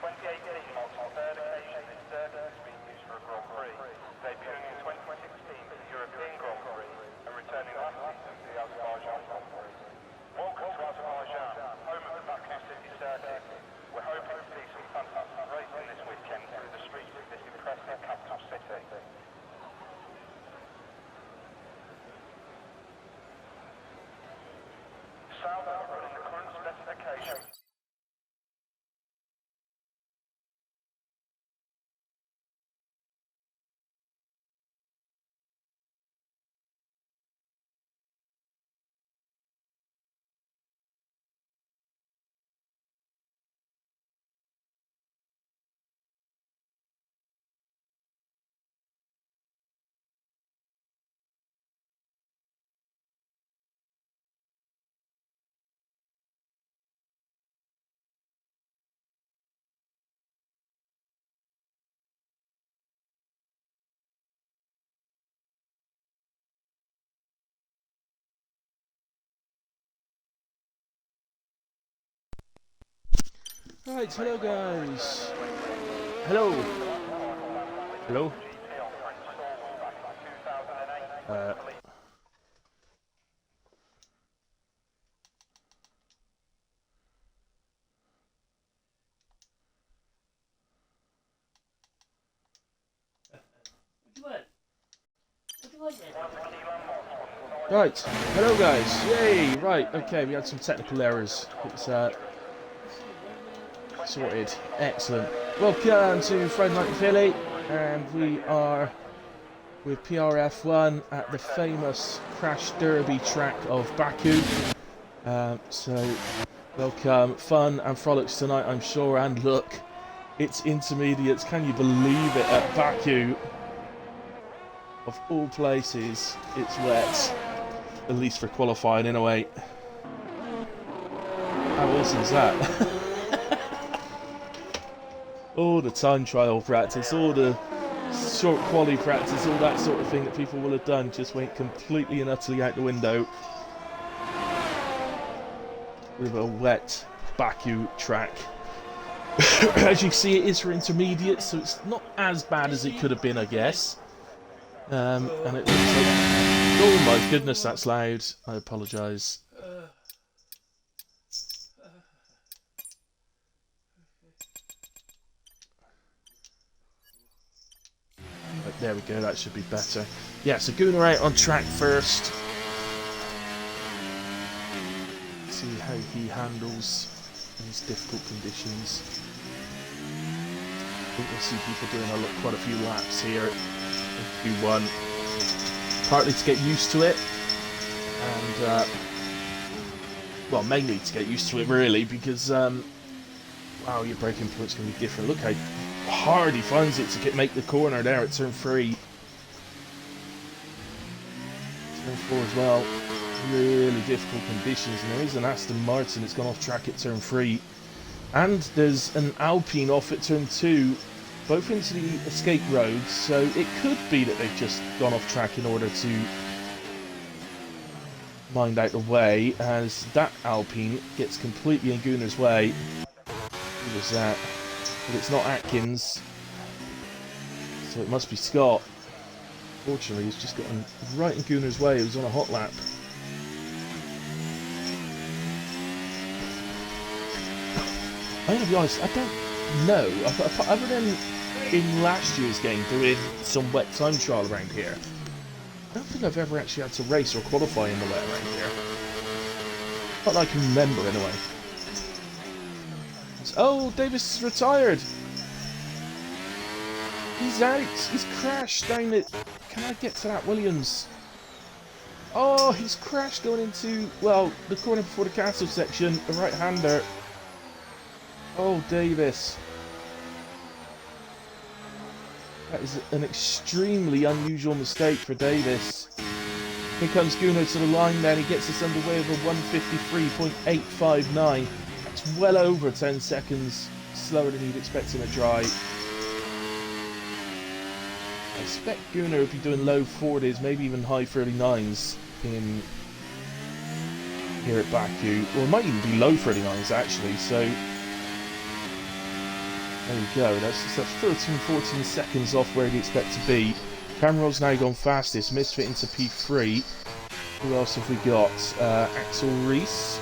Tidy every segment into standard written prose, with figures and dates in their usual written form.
2018 marks the third occasion this circuit has been used for a Grand Prix, debuting in 2016 for the European Grand Prix and returning last season for the Azerbaijan Grand Prix. Welcome to Azerbaijan, home of the Baku City Circuit. We're hoping to see some fantastic racing this weekend through the streets of this impressive capital city. Sauber are running the current specification. Right, hello guys. Hello. Hello. Right, hello guys. Yay! Right, okay, we had some technical errors. It's sorted. Excellent. Welcome to Friday Night in Philly, and we are with PRF1 at the famous Crash Derby track of Baku. So, welcome. Fun and frolics tonight, I'm sure. And look, it's intermediates. Can you believe it? At Baku, of all places, it's wet. At least for qualifying, in a way. How awesome is that? All the time trial practice, all the short quali practice, all that sort of thing that people will have done just went completely and utterly out the window with a wet Baku track. As you can see, it is for intermediate, so it's not as bad as it could have been, I guess. And it looks like... Oh my goodness, that's loud. I apologise. But there we go, that should be better. Yeah, so Gunnar out on track first. See how he handles these difficult conditions. I think we'll see people doing quite a few laps here in Q1. Partly to get used to it, and well, mainly to get used to it really, because wow, your braking point's going to be different. Look how hard he finds it to make the corner there at turn 3. Turn 4 as well. Really difficult conditions, and there is an Aston Martin that's gone off track at turn 3, and there's an Alpine off at turn 2, both into the escape roads, so it could be that they've just gone off track in order to mind out the way, as that Alpine gets completely in Gunnar's way. Who was that? But it's not Atkins, so it must be Scott. Fortunately, he's just gotten right in Gunnar's way. He was on a hot lap. I'm going to be honest, I don't know. Other than in last year's game doing some wet time trial around here, I don't think I've ever actually had to race or qualify in the wet around here. Not that I can remember, anyway. Oh, Davis is retired. He's out. He's crashed down it. Can I get to that Williams? Oh, he's crashed going into, well, the corner before the castle section, the right-hander. Oh, Davis. That is an extremely unusual mistake for Davis. Here comes Gunnar to the line then. He gets us underway with a 1:53.859. That's well over 10 seconds slower than you'd expect in a dry. I expect Gunnar would be doing low 40s, maybe even high 39s in here at Baku. Or it might even be low 39s actually, so There we go. That's 13, 14 seconds off where you'd expect to be. Cameron's now gone fastest. Misfit into P3. Who else have we got? Axel Reese.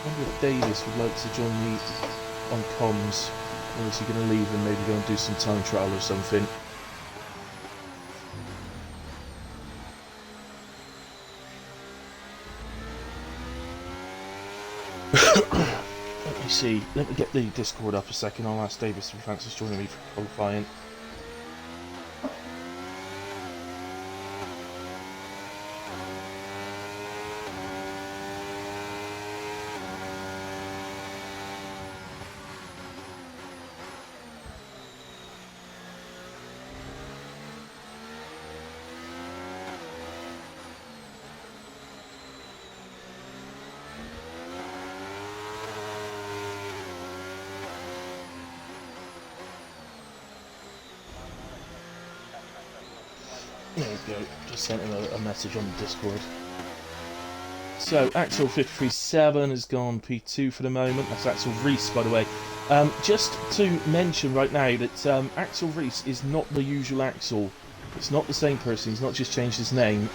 I wonder if Davis would like to join me on comms. Or is he going to leave and maybe go and do some time trial or something? Let me see. Let me get the Discord up a second. I'll ask Davis if he fancies joining me for qualifying. There we go, just sent him a message on the Discord. So, Axel 537 has gone P2 for the moment. That's Axel Reese, by the way. Just to mention right now that Axel Reese is not the usual Axel. It's not the same person, he's not just changed his name.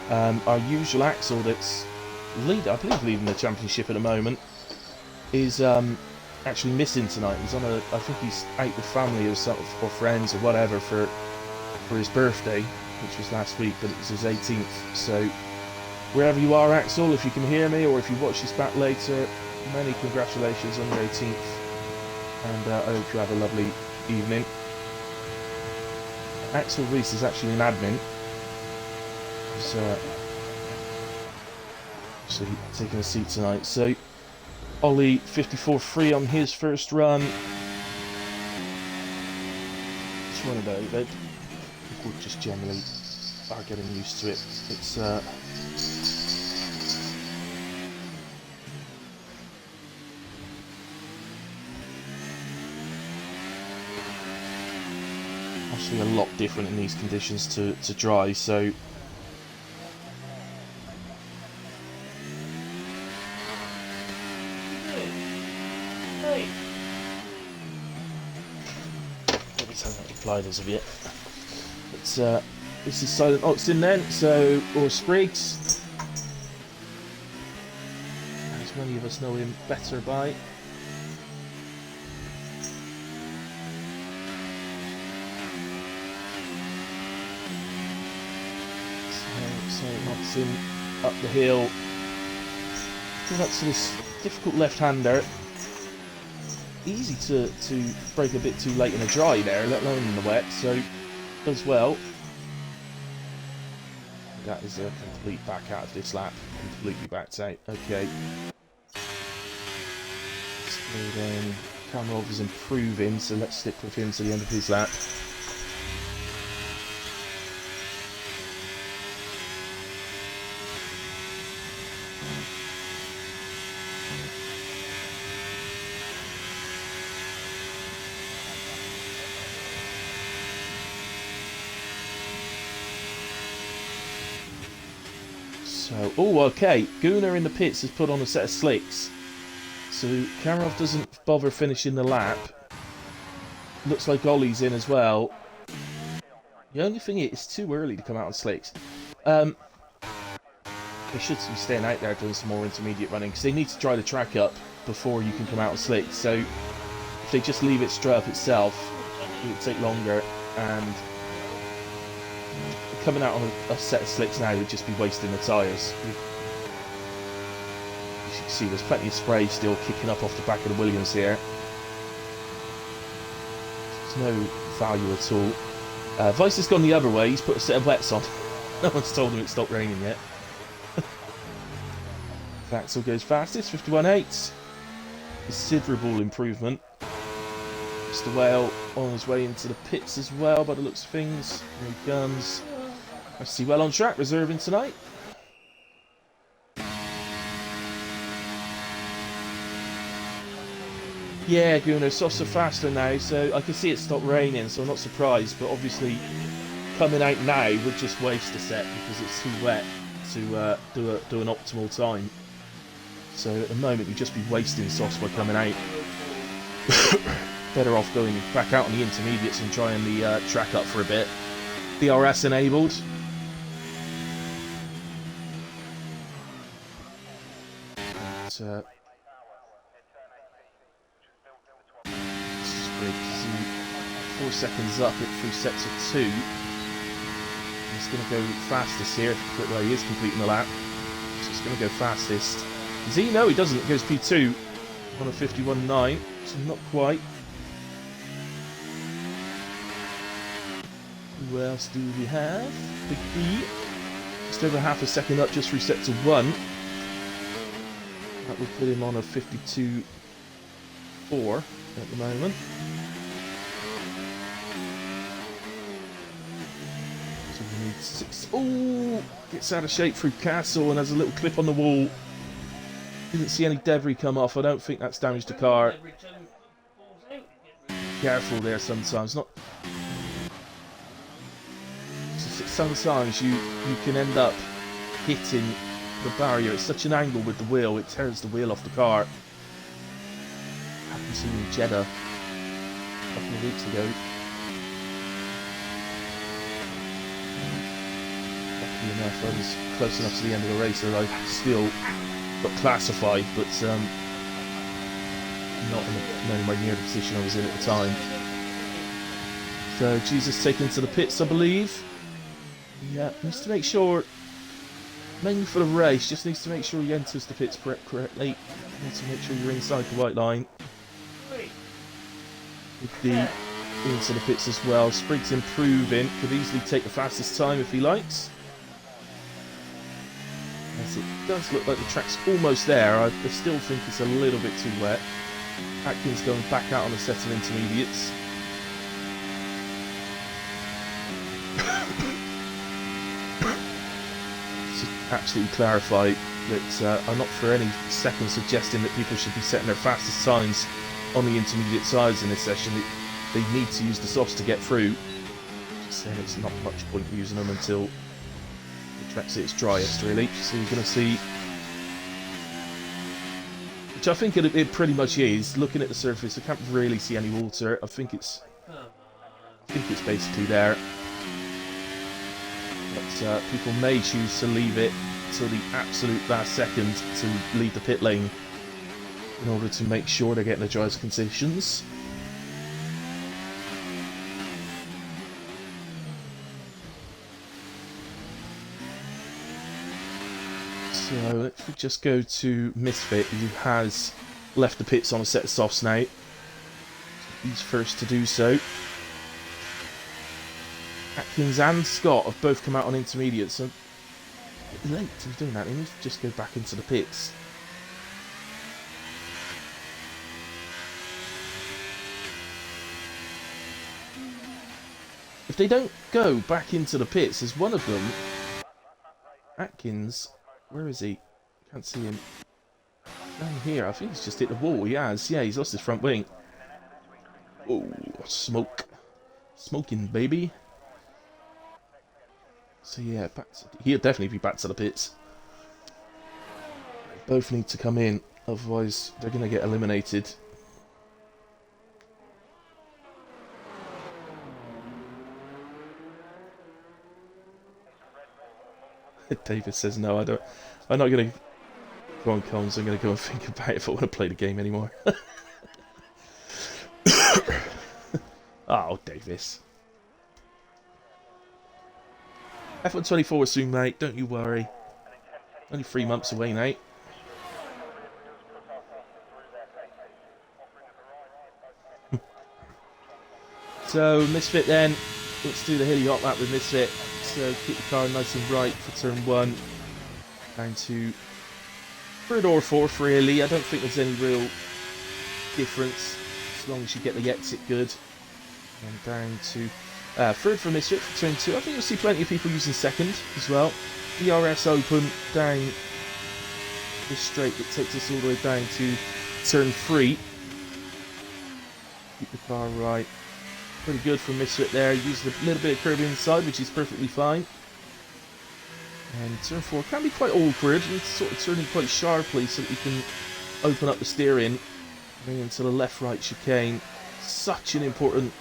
Our usual Axel that's I believe leading the championship at the moment is actually missing tonight. He's on I think he's out with family or friends or whatever for his birthday, which was last week, but it was his 18th. So wherever you are, Axel, if you can hear me or if you watch this back later, many congratulations on your 18th, and I hope you have a lovely evening. Axel Reese is actually an admin. He's actually taking a seat tonight. So Ollie 54-3 on his first run. It's one of those. People just generally are getting used to it. It's obviously a lot different in these conditions to dry, so nobody's hasn't replied as of yet. It's this is Silent Oxton then, so, or Spriggs, as many of us know him better by. Silent Oxton up the hill. Going up to this difficult left-hander. Easy to break a bit too late in the dry there, let alone in the wet, so does well. That is a complete back out of this lap, completely backed out. Okay. So then Kamarov is improving, so let's stick with him to the end of his lap. So, oh, okay. Gunnar in the pits has put on a set of slicks. So, Kamarov doesn't bother finishing the lap. Looks like Ollie's in as well. The only thing is, it's too early to come out on slicks. They should be staying out there doing some more intermediate running, because they need to dry the track up before you can come out on slicks. So, if they just leave it straight up itself, it would take longer, and coming out on a set of slicks now would just be wasting the tyres. As you can see, there's plenty of spray still kicking up off the back of the Williams here. There's no value at all. Vice has gone the other way, he's put a set of wets on. No one's told him it stopped raining yet. Axel goes fastest, 51.8. Considerable improvement. Mr. Whale on his way into the pits as well, by the looks of things. Here he comes. I see well on track, reserving tonight. Yeah, Gunnar, softs are faster now, so I can see it stopped raining, so I'm not surprised, but obviously coming out now would just waste a set because it's too wet to do an optimal time. So at the moment you'd just be wasting softs by coming out. Better off going back out on the intermediates and trying the track up for a bit. DRS enabled. But, 4 seconds up at 3 sets of 2. He's going to go fastest here. Well, he is completing the lap. So he's going to go fastest. Does he? No, he doesn't. He goes P2 on a 51.9. So not quite. Who else do we have? Big B. Just over half a second up, just 3 sets of 1. That would put him on a 52.4 at the moment. So we need 6. Oh! Gets out of shape through Castle and has a little clip on the wall. Didn't see any debris come off. I don't think that's damaged the car. Careful there sometimes. Not. Sometimes you can end up hitting the barrier at such an angle with the wheel, it tears the wheel off the car. Happened to me in Jeddah a couple of weeks ago. Luckily enough, I was close enough to the end of the race that I still got classified, but not anywhere near the position I was in at the time. So Jesus taken to the pits, I believe. Yeah, needs to make sure, mainly for the race, just needs to make sure he enters the pits correctly. Needs to make sure you're inside the white line. With the into the pits as well. Sprig's improving, could easily take the fastest time if he likes. As it does look like the track's almost there, I still think it's a little bit too wet. Atkins going back out on a set of intermediates. Absolutely clarify that I'm not for any second suggesting that people should be setting their fastest times on the intermediate sides in this session. They need to use the softs to get through. Just saying it's not much point using them until the track's at its driest, really. So you're going to see, which I think it pretty much is. Looking at the surface, I can't really see any water. I think it's basically there. But people may choose to leave it till the absolute last second to leave the pit lane in order to make sure they're getting the driest conditions. So let's just go to Misfit, who has left the pits on a set of softs now. He's first to do so. Atkins and Scott have both come out on intermediate, so a bit late to be doing that. They need to just go back into the pits. If they don't go back into the pits, there's one of them. Atkins, where is he? Can't see him. Down here, I think he's just hit the wall. He has, yeah, he's lost his front wing. Oh, smoke. Smoking, baby. So yeah, he'll definitely be back to the pits. They both need to come in, otherwise they're going to get eliminated. David says no, I'm not going to go on comms, I'm going to go and think about it if I want to play the game anymore. Oh, Davis. F1-24 soon, mate. Don't you worry. Only 3 months away, mate. So, Misfit then. Let's do the hilly hot lap with Misfit. So, keep the car nice and right for turn 1. Down to 3rd or 4th, really. I don't think there's any real difference as long as you get the exit good. And down to 3rd for Misfit for turn 2. I think you'll see plenty of people using 2nd as well. DRS open down this straight that takes us all the way down to turn 3. Keep the car right. Pretty good for Misfit there. Used a little bit of curb inside, which is perfectly fine. And turn 4 can be quite awkward. You need to sort of turn it quite sharply so that you can open up the steering. Bring into the left-right chicane. Such an important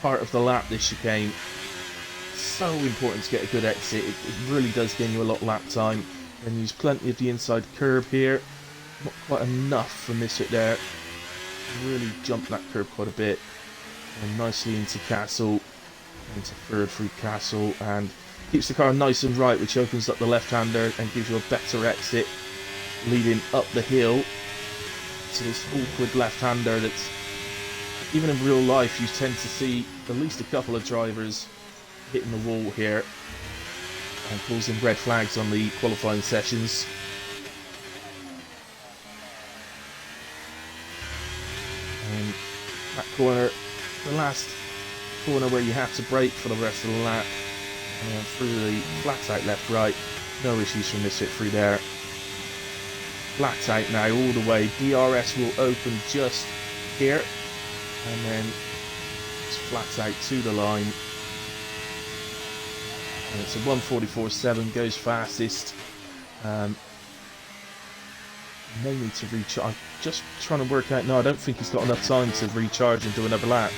part of the lap, this chicane. So important to get a good exit. It really does gain you a lot of lap time. And use plenty of the inside curb here. Not quite enough for Misfit there. Really jumped that curb quite a bit. And nicely into Castle. Into third through Castle. And keeps the car nice and right, which opens up the left-hander and gives you a better exit. Leading up the hill. To this awkward left-hander that's, even in real life, you tend to see at least a couple of drivers hitting the wall here and causing red flags on the qualifying sessions. And that corner, the last corner where you have to brake for the rest of the lap, and then through the flat out left-right, no issues from Misfit through there. Flat out now all the way. DRS will open just here, and then it's flat out to the line. And it's a 1:44.7, goes fastest. May need to recharge. I'm just trying to work out. No, I don't think he's got enough time to recharge and do another lap.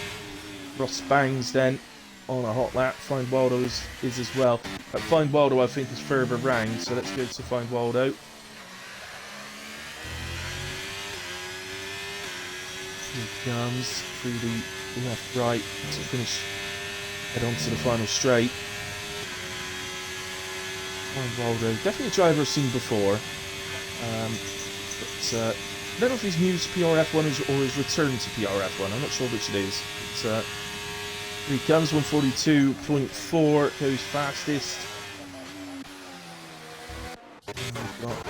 Ross Bangs then on a hot lap. Find Waldo is as well. Find Waldo I think is further round, so let's go to Find Waldo. Here he comes through the left-right to finish, head on to the final straight. Find Waldo, definitely a driver I've seen before, but I don't know if he's new to PRF1 or his return to PRF1, I'm not sure which it is. But, here he comes, 142.4, goes fastest. And we've got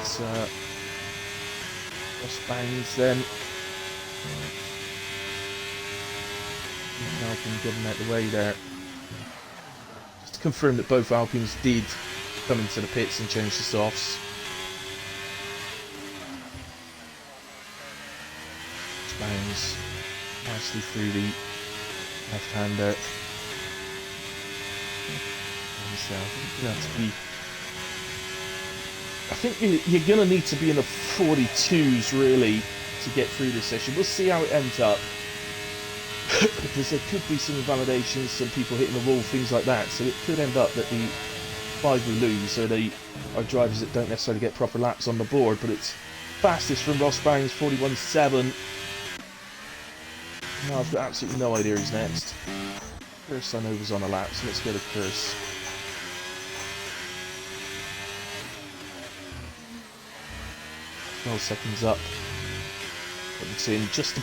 Ross Bangs then. Alpine getting out the way there. Just to confirm that both Alpines did come into the pits and change the softs. Bangs nicely through the left-hander. I think you're going to need to be in the 42s really to get through this session. We'll see how it ends up. Because there could be some invalidations, some people hitting the wall, things like that. So it could end up that the 5 we lose are drivers that don't necessarily get proper laps on the board. But it's fastest from Ross Bangs, 41.7. No, I've got absolutely no idea who's next. Curse I know was on a lap, so let's go to Curse. 12 seconds up. It's in just to,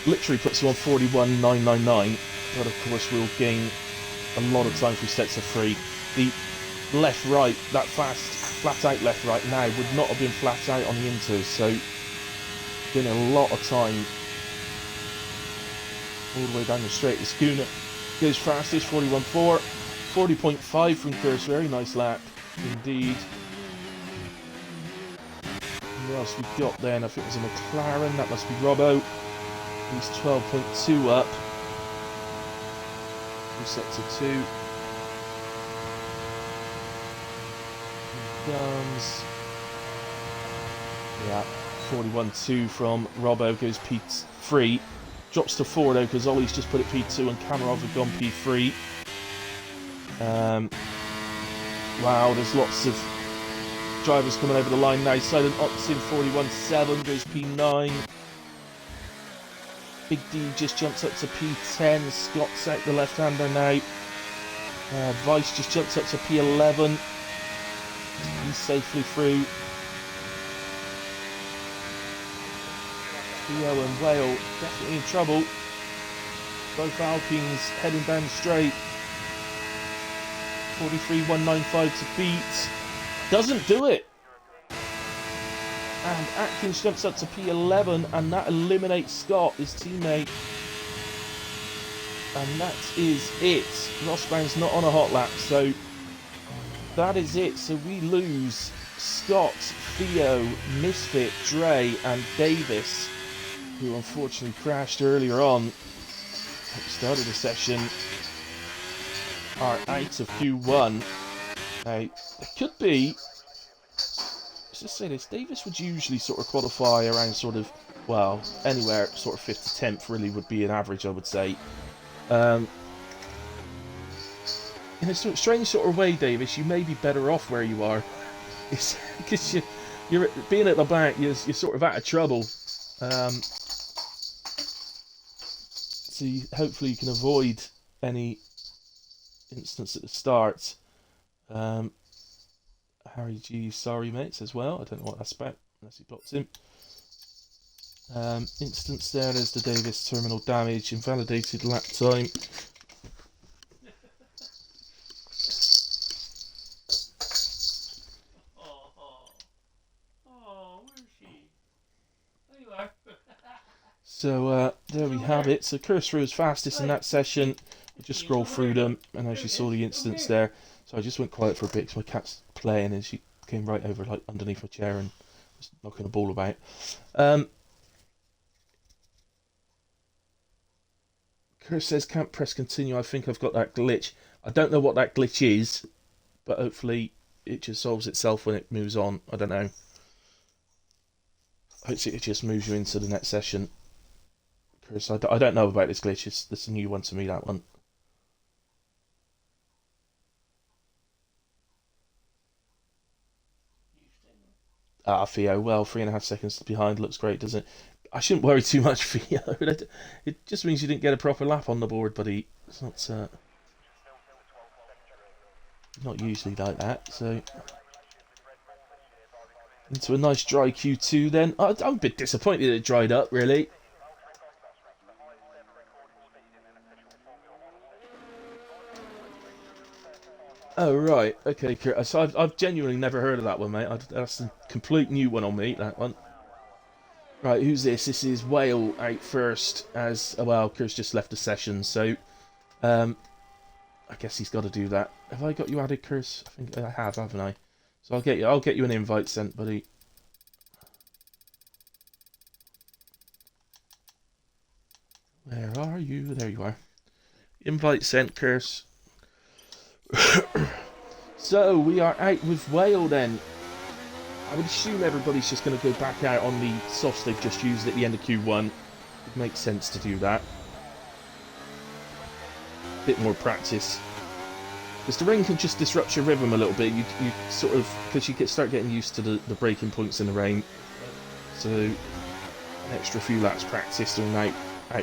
literally puts you on 41.999, but of course we'll gain a lot of time through sets of 3. The left-right, that fast flat-out left-right now would not have been flat-out on the inters, so getting a lot of time all the way down the straight. The Schooner goes fastest, 41.4, 40.5 from Curse, very nice lap indeed. What else we got then? I think it was a McLaren, that must be Robbo. He's 12.2 up. 2 sets of 2. Here comes. Yeah, 41.2 from Robbo, goes P3. Drops to 4 though, because Ollie's just put it P2 and Kamarov have gone P3. Wow, there's lots of drivers coming over the line now. Silent Ops in 41.7, goes P9. Big D just jumps up to P10. Scott's out the left-hander now. Vice just jumps up to P11. He's safely through. Theo and Whale definitely in trouble. Both Alpines heading down the straight. 43.195 to beat. Doesn't do it. And Atkins jumps up to P11, and that eliminates Scott, his teammate. And that is it. Rossbang's not on a hot lap, so that is it. So we lose Scott, Theo, Misfit, Dre, and Davis, who unfortunately crashed earlier on at the start of the session, are out of Q1. Now, it could be just say this. Davis would usually sort of qualify around sort of, well, anywhere sort of 5th to 10th really would be an average, I would say. In a strange sort of way, Davis, you may be better off where you are. It's because you're being at the back, you're sort of out of trouble. So hopefully you can avoid any instance at the start. Harry G, sorry mates as well. I don't know what that's about, unless he blocked him. Instance there's the Davis terminal damage, invalidated lap time. So there we have it. So Cursor was fastest in that session. I just scrolled through them, and as you saw the instance there. So I just went quiet for a bit because my cat's playing, and she came right over like underneath my chair and was knocking a ball about. Chris says can't press continue. I think I've got that glitch. I don't know what that glitch is, but hopefully it just solves itself when it moves on. I don't know. Hopefully it just moves you into the next session. Chris, I don't know about this glitch. It's a new one to me, that one. Theo, well, 3.5 seconds behind looks great, doesn't it? I shouldn't worry too much, Theo. It just means you didn't get a proper lap on the board, buddy. It's not usually like that, so... Into a nice dry Q2 then. I'm a bit disappointed it dried up, really. Oh, right. Okay, Kurt. So I've genuinely never heard of that one, mate. That's a complete new one on me, that one. Right, who's this? This is Whale out first, as... well, Kurt's just left the session, so... I guess he's got to do that. Have I got you added, Kurt? I think I have, haven't I? So I'll get you an invite sent, buddy. Where are you? There you are. Invite sent, Kurt. So we are out with Whale then. I would assume everybody's just going to go back out on the softs they've just used at the end of Q1. It makes sense to do that. Bit more practice. Because the rain can just disrupt your rhythm a little bit. You sort of, because you start getting used to the braking points in the rain. So an extra few laps practice doing out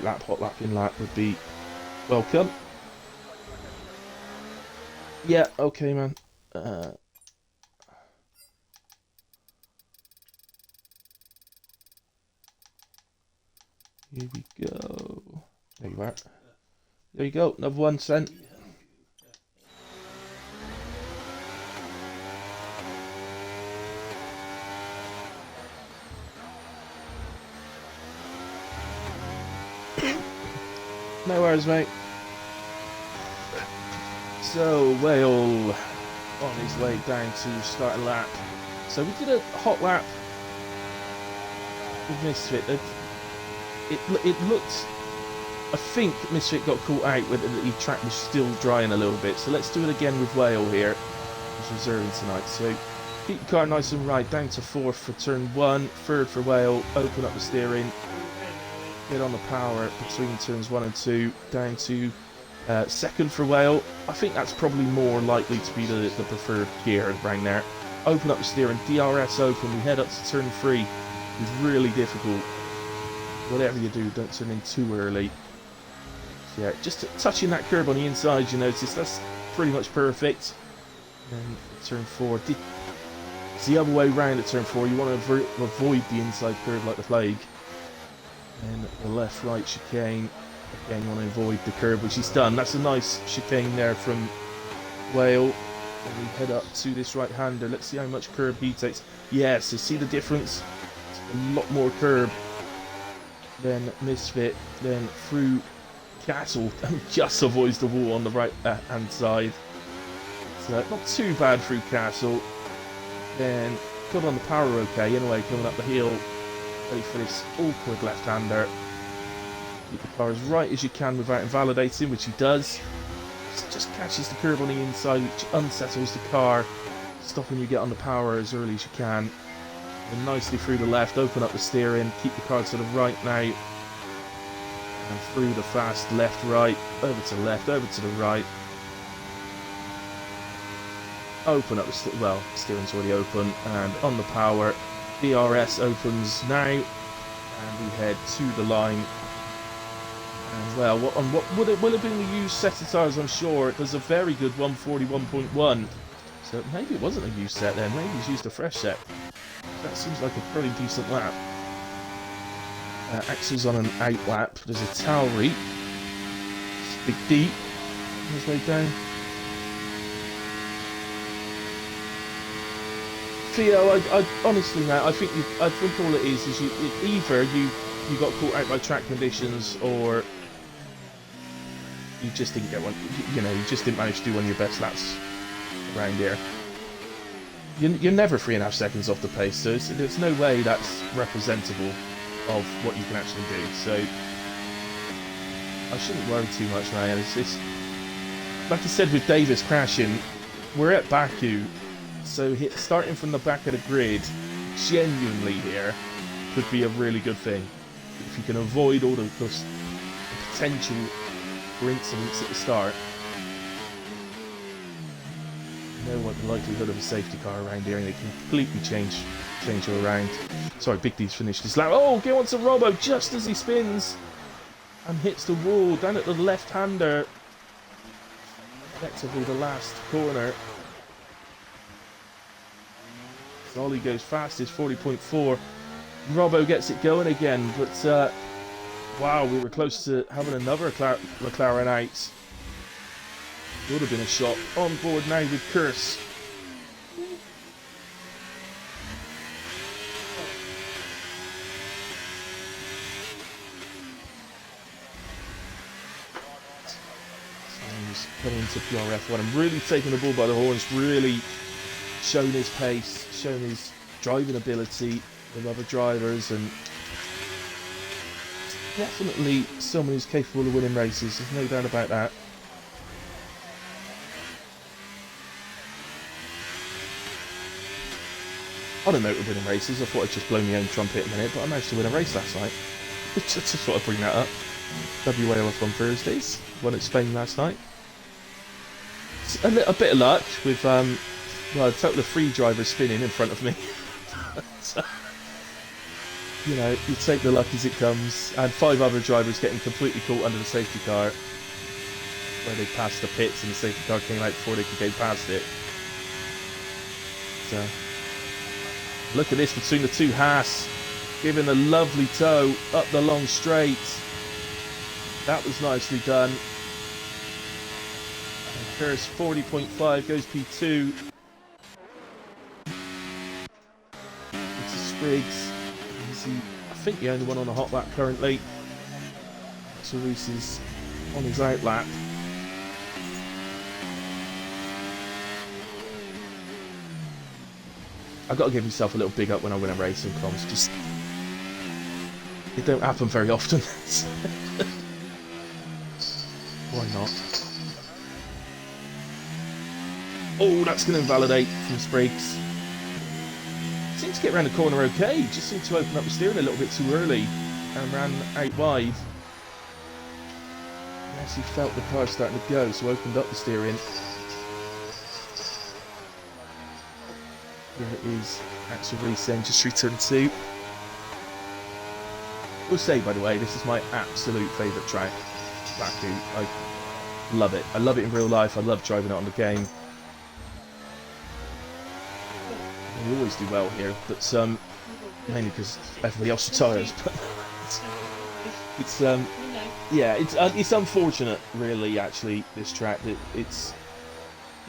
lap, hot lap, in lap would be welcome. Yeah, okay, man. Here we go. There you are. There you go. Another one sent. No worries, mate. So, Whale on his way down to start a lap. So we did a hot lap with Misfit. It looked... I think Misfit got caught out with the track was still drying a little bit. So let's do it again with Whale here. He's reserving tonight. So keep the car nice and right. Down to 4th for turn 1. 3rd for Whale. Open up the steering. Get on the power between turns 1 and 2. Down to 2nd for Whale. I think that's probably more likely to be the preferred gear around there. Open up the steering. DRS open. We head up to turn 3. It's really difficult. Whatever you do, don't turn in too early. So yeah, just touching that curb on the inside, you notice that's pretty much perfect. And turn 4. It's the other way round at turn 4. You want to avoid the inside curve like the plague. And the left-right chicane. Again, you want to avoid the curb, which he's done. That's a nice chicane there from Whale. And we head up to this right-hander. Let's see how much curb he takes. Yeah, so see the difference? It's a lot more curb than Misfit. Then through Castle, and just avoids the wall on the right-hand side. So not too bad through Castle. Then got on the power okay. Anyway, coming up the hill. Ready for this awkward left-hander. Keep the car as right as you can without invalidating, which he does. Just catches the curb on the inside, which unsettles the car, stopping you get on the power as early as you can. And nicely through the left, open up the steering, keep the car to the right now. And through the fast left, right, over to the left, over to the right. Open up the steering's already open, and on the power, DRS opens now, and we head to the line. And well, what will have been the used set of tyres? I'm sure it does a very good 141.1. So maybe it wasn't a used set then. Maybe he's used a fresh set. That seems like a pretty decent lap. Axel's on an out lap. There's a Tauri. Big D. His way down. Theo, I honestly now, I think all it is either you got caught out by track conditions, or you just didn't get one. You know, you just didn't manage to do one of your best laps around here. You're never 3.5 seconds off the pace, so there's no way that's representable of what you can actually do. So I shouldn't worry too much, man. It's like I said with Davis crashing, we're at Baku. So starting from the back of the grid, genuinely here, could be a really good thing. If you can avoid all the potential for incidents at the start. You know what the likelihood of a safety car around here, and it can completely change you around. Sorry, Big D's finished his lap. Oh, get onto Robbo just as he spins and hits the wall down at the left-hander. Effectively the last corner. Ollie goes fastest, 40.4. Robbo gets it going again, but wow, we were close to having another McLaren out. Would have been a shot. On board now with Curse. So he's coming into PRF1 and really taking the bull by the horns, really showing his pace, showing his driving ability with other drivers, and definitely someone who's capable of winning races, there's no doubt about that. On a note of winning races, I thought I'd just blow my own trumpet a minute, but I managed to win a race last night. Just thought I'd bring that up. WAOF on Thursdays, won at Spain last night. A bit of luck with well, a total of 3 drivers spinning in front of me. So, you know, you take the luck as it comes, and 5 other drivers getting completely caught under the safety car where they passed the pits and the safety car came out before they could go past it. So, look at this between the 2 Haas, giving a lovely tow up the long straight. That was nicely done. And Curse 40.5 goes P2. It's Spriggs. I think the only one on a hot lap currently. Therese is on his out lap. I've got to give myself a little big up when I win a race in comms. Just, it don't happen very often. Why not? Oh, that's going to invalidate from Spriggs. Seemed to get around the corner okay. Just seemed to open up the steering a little bit too early and ran out wide. He actually felt the car starting to go, so opened up the steering. Here it is, Axel Reese just returned 2. I will say, by the way, this is my absolute favourite track, Baku. I love it. I love it in real life. I love driving it on the game. We always do well here, but mainly because everybody else retires. But it's yeah, it's unfortunate, really. Actually, this track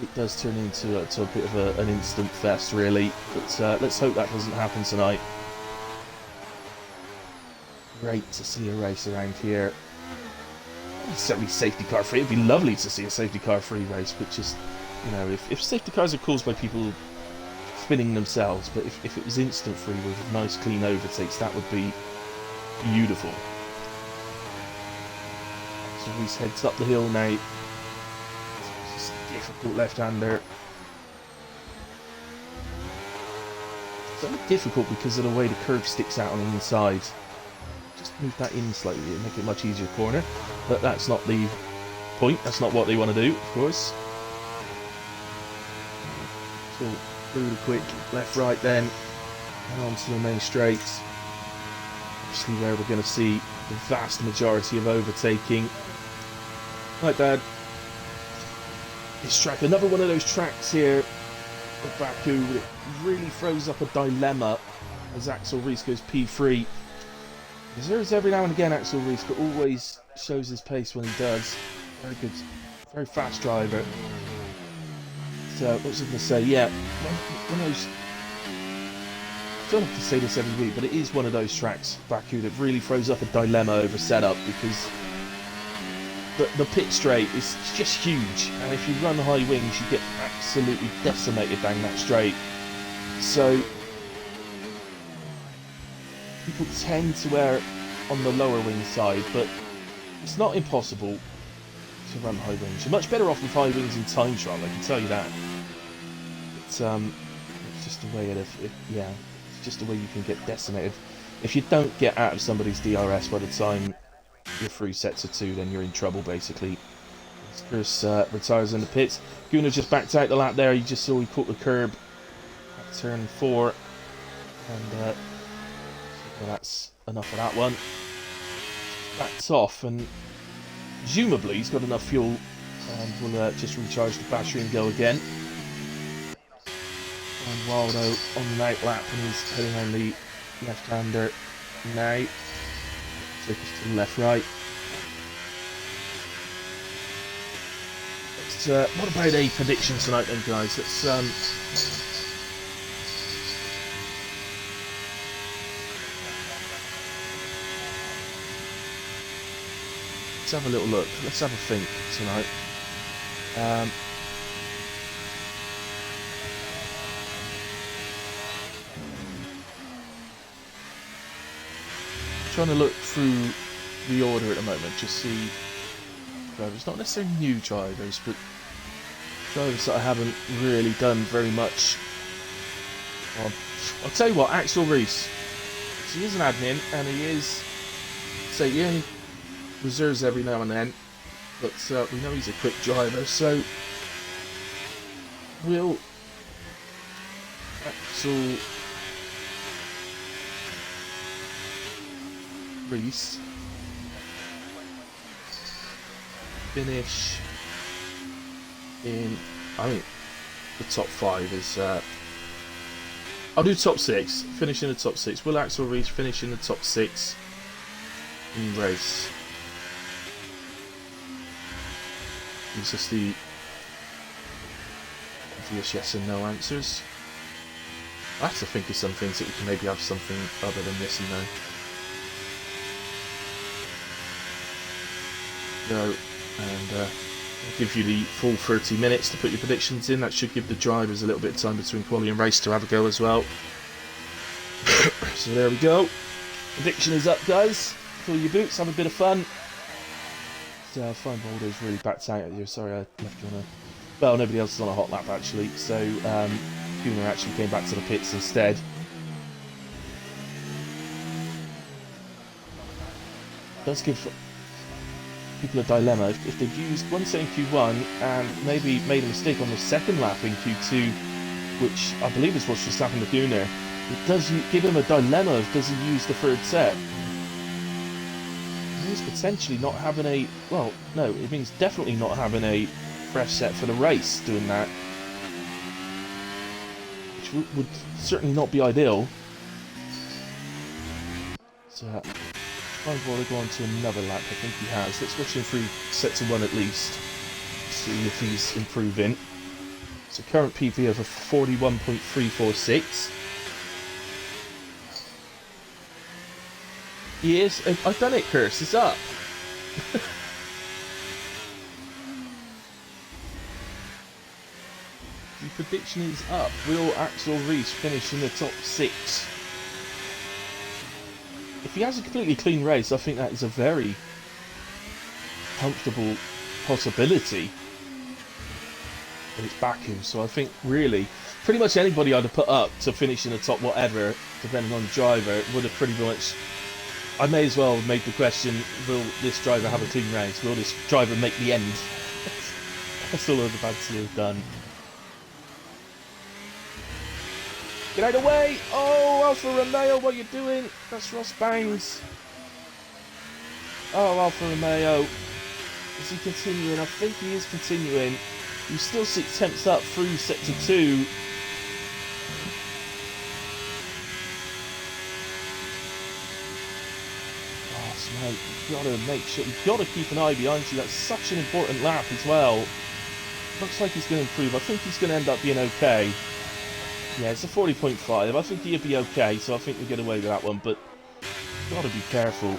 it does turn into a bit of an instant fest, really. But let's hope that doesn't happen tonight. Great to see a race around here. Not certainly safety car free. It'd be lovely to see a safety car free race, but just, you know, if safety cars are caused by people spinning themselves, but if it was instant free with nice clean overtakes, that would be beautiful. So Reese heads up the hill now. It's a difficult left-hander. It's a bit difficult because of the way the curb sticks out on the inside. Just move that in slightly and make it much easier corner. But that's not the point. That's not what they want to do, of course. So really quick, left, right, then, and onto the main straight. Obviously, where we're going to see the vast majority of overtaking. Right, Dad. This track, another one of those tracks here at Baku that really throws up a dilemma as Axel Reese goes P3. Because there is every now and again Axel Reese, but always shows his pace when he does. Very good, very fast driver. So, what was I going to say? Yeah, one of those. I don't have to say this every week, but it is one of those tracks, Baku, that really throws up a dilemma over setup because the pit straight is just huge, and if you run high wings, you get absolutely decimated down that straight. So people tend to err on the lower wing side, but it's not impossible to run high wings. You're much better off with high wings in time trial, I can tell you that. It's just a way yeah, it's just a way you can get decimated. If you don't get out of somebody's DRS by the time you're through sets of 2, then you're in trouble basically. Chris retires in the pits. Gunnar just backed out the lap there. You just saw he caught the curb at turn 4, and well, that's enough of that one. Backed off, and presumably he's got enough fuel, and will just recharge the battery and go again. And Waldo on the out lap, and he's heading on the left-hander now. Take us to the left, right. What about a prediction tonight then, guys? Let's have a little look. Let's have a think tonight. Trying to look through the order at the moment, just see drivers, not necessarily new drivers, but drivers that I haven't really done very much on. I'll tell you what, Axel Reese, he is an admin, and he is, so yeah, he reserves every now and then, but we know he's a quick driver, so will Axel Reese finish in, I think the top 5 is, I'll do top 6, finish in the top 6. Will Axel Reese finish in the top 6 in race? It's just the obvious yes and no answers. I have to think of some things that we can maybe have something other than this and no. Go, and I'll give you the full 30 minutes to put your predictions in. That should give the drivers a little bit of time between quali and race to have a go as well. So there we go. Prediction is up, guys. Fill your boots, have a bit of fun. Fine Boulder's really backed out at you. Sorry, I left you on a... Well, nobody else is on a hot lap actually, so Gunnar actually came back to the pits instead. Does give people a dilemma. If they've used one set in Q1 and maybe made a mistake on the second lap in Q2, which I believe is what's just happened to Gunnar, it does give him a dilemma of does he use the third set. It means potentially not having a, well, no, it means definitely not having a fresh set for the race doing that, which would certainly not be ideal. So I'll go on to another lap. I think he has. Let's watch him through sets of 1 at least. See if he's improving. So current PV of a 41.346. He is. I've done it, Curse. It's up. The prediction is up. Will Axel Reese finish in the top 6? If he has a completely clean race, I think that is a very comfortable possibility. But it's Baku, so I think really pretty much anybody I'd have put up to finish in the top whatever, depending on the driver, would have pretty much... I may as well make the question, will this driver have a clean race? Will this driver make the end? That's all I'd have had to have done. Get out of the way! Oh, Alfa Romeo, what are you doing? That's Ross Bangs. Oh, Alfa Romeo. Is he continuing? I think he is continuing. He's still 6 tenths up through sector 2. Oh, so mate, you've got to make sure, you've got to keep an eye behind you. That's such an important lap as well. Looks like he's going to improve. I think he's going to end up being okay. Yeah, it's a 40.5. I think he'll be okay, so I think we'll get away with that one, but you've got to be careful.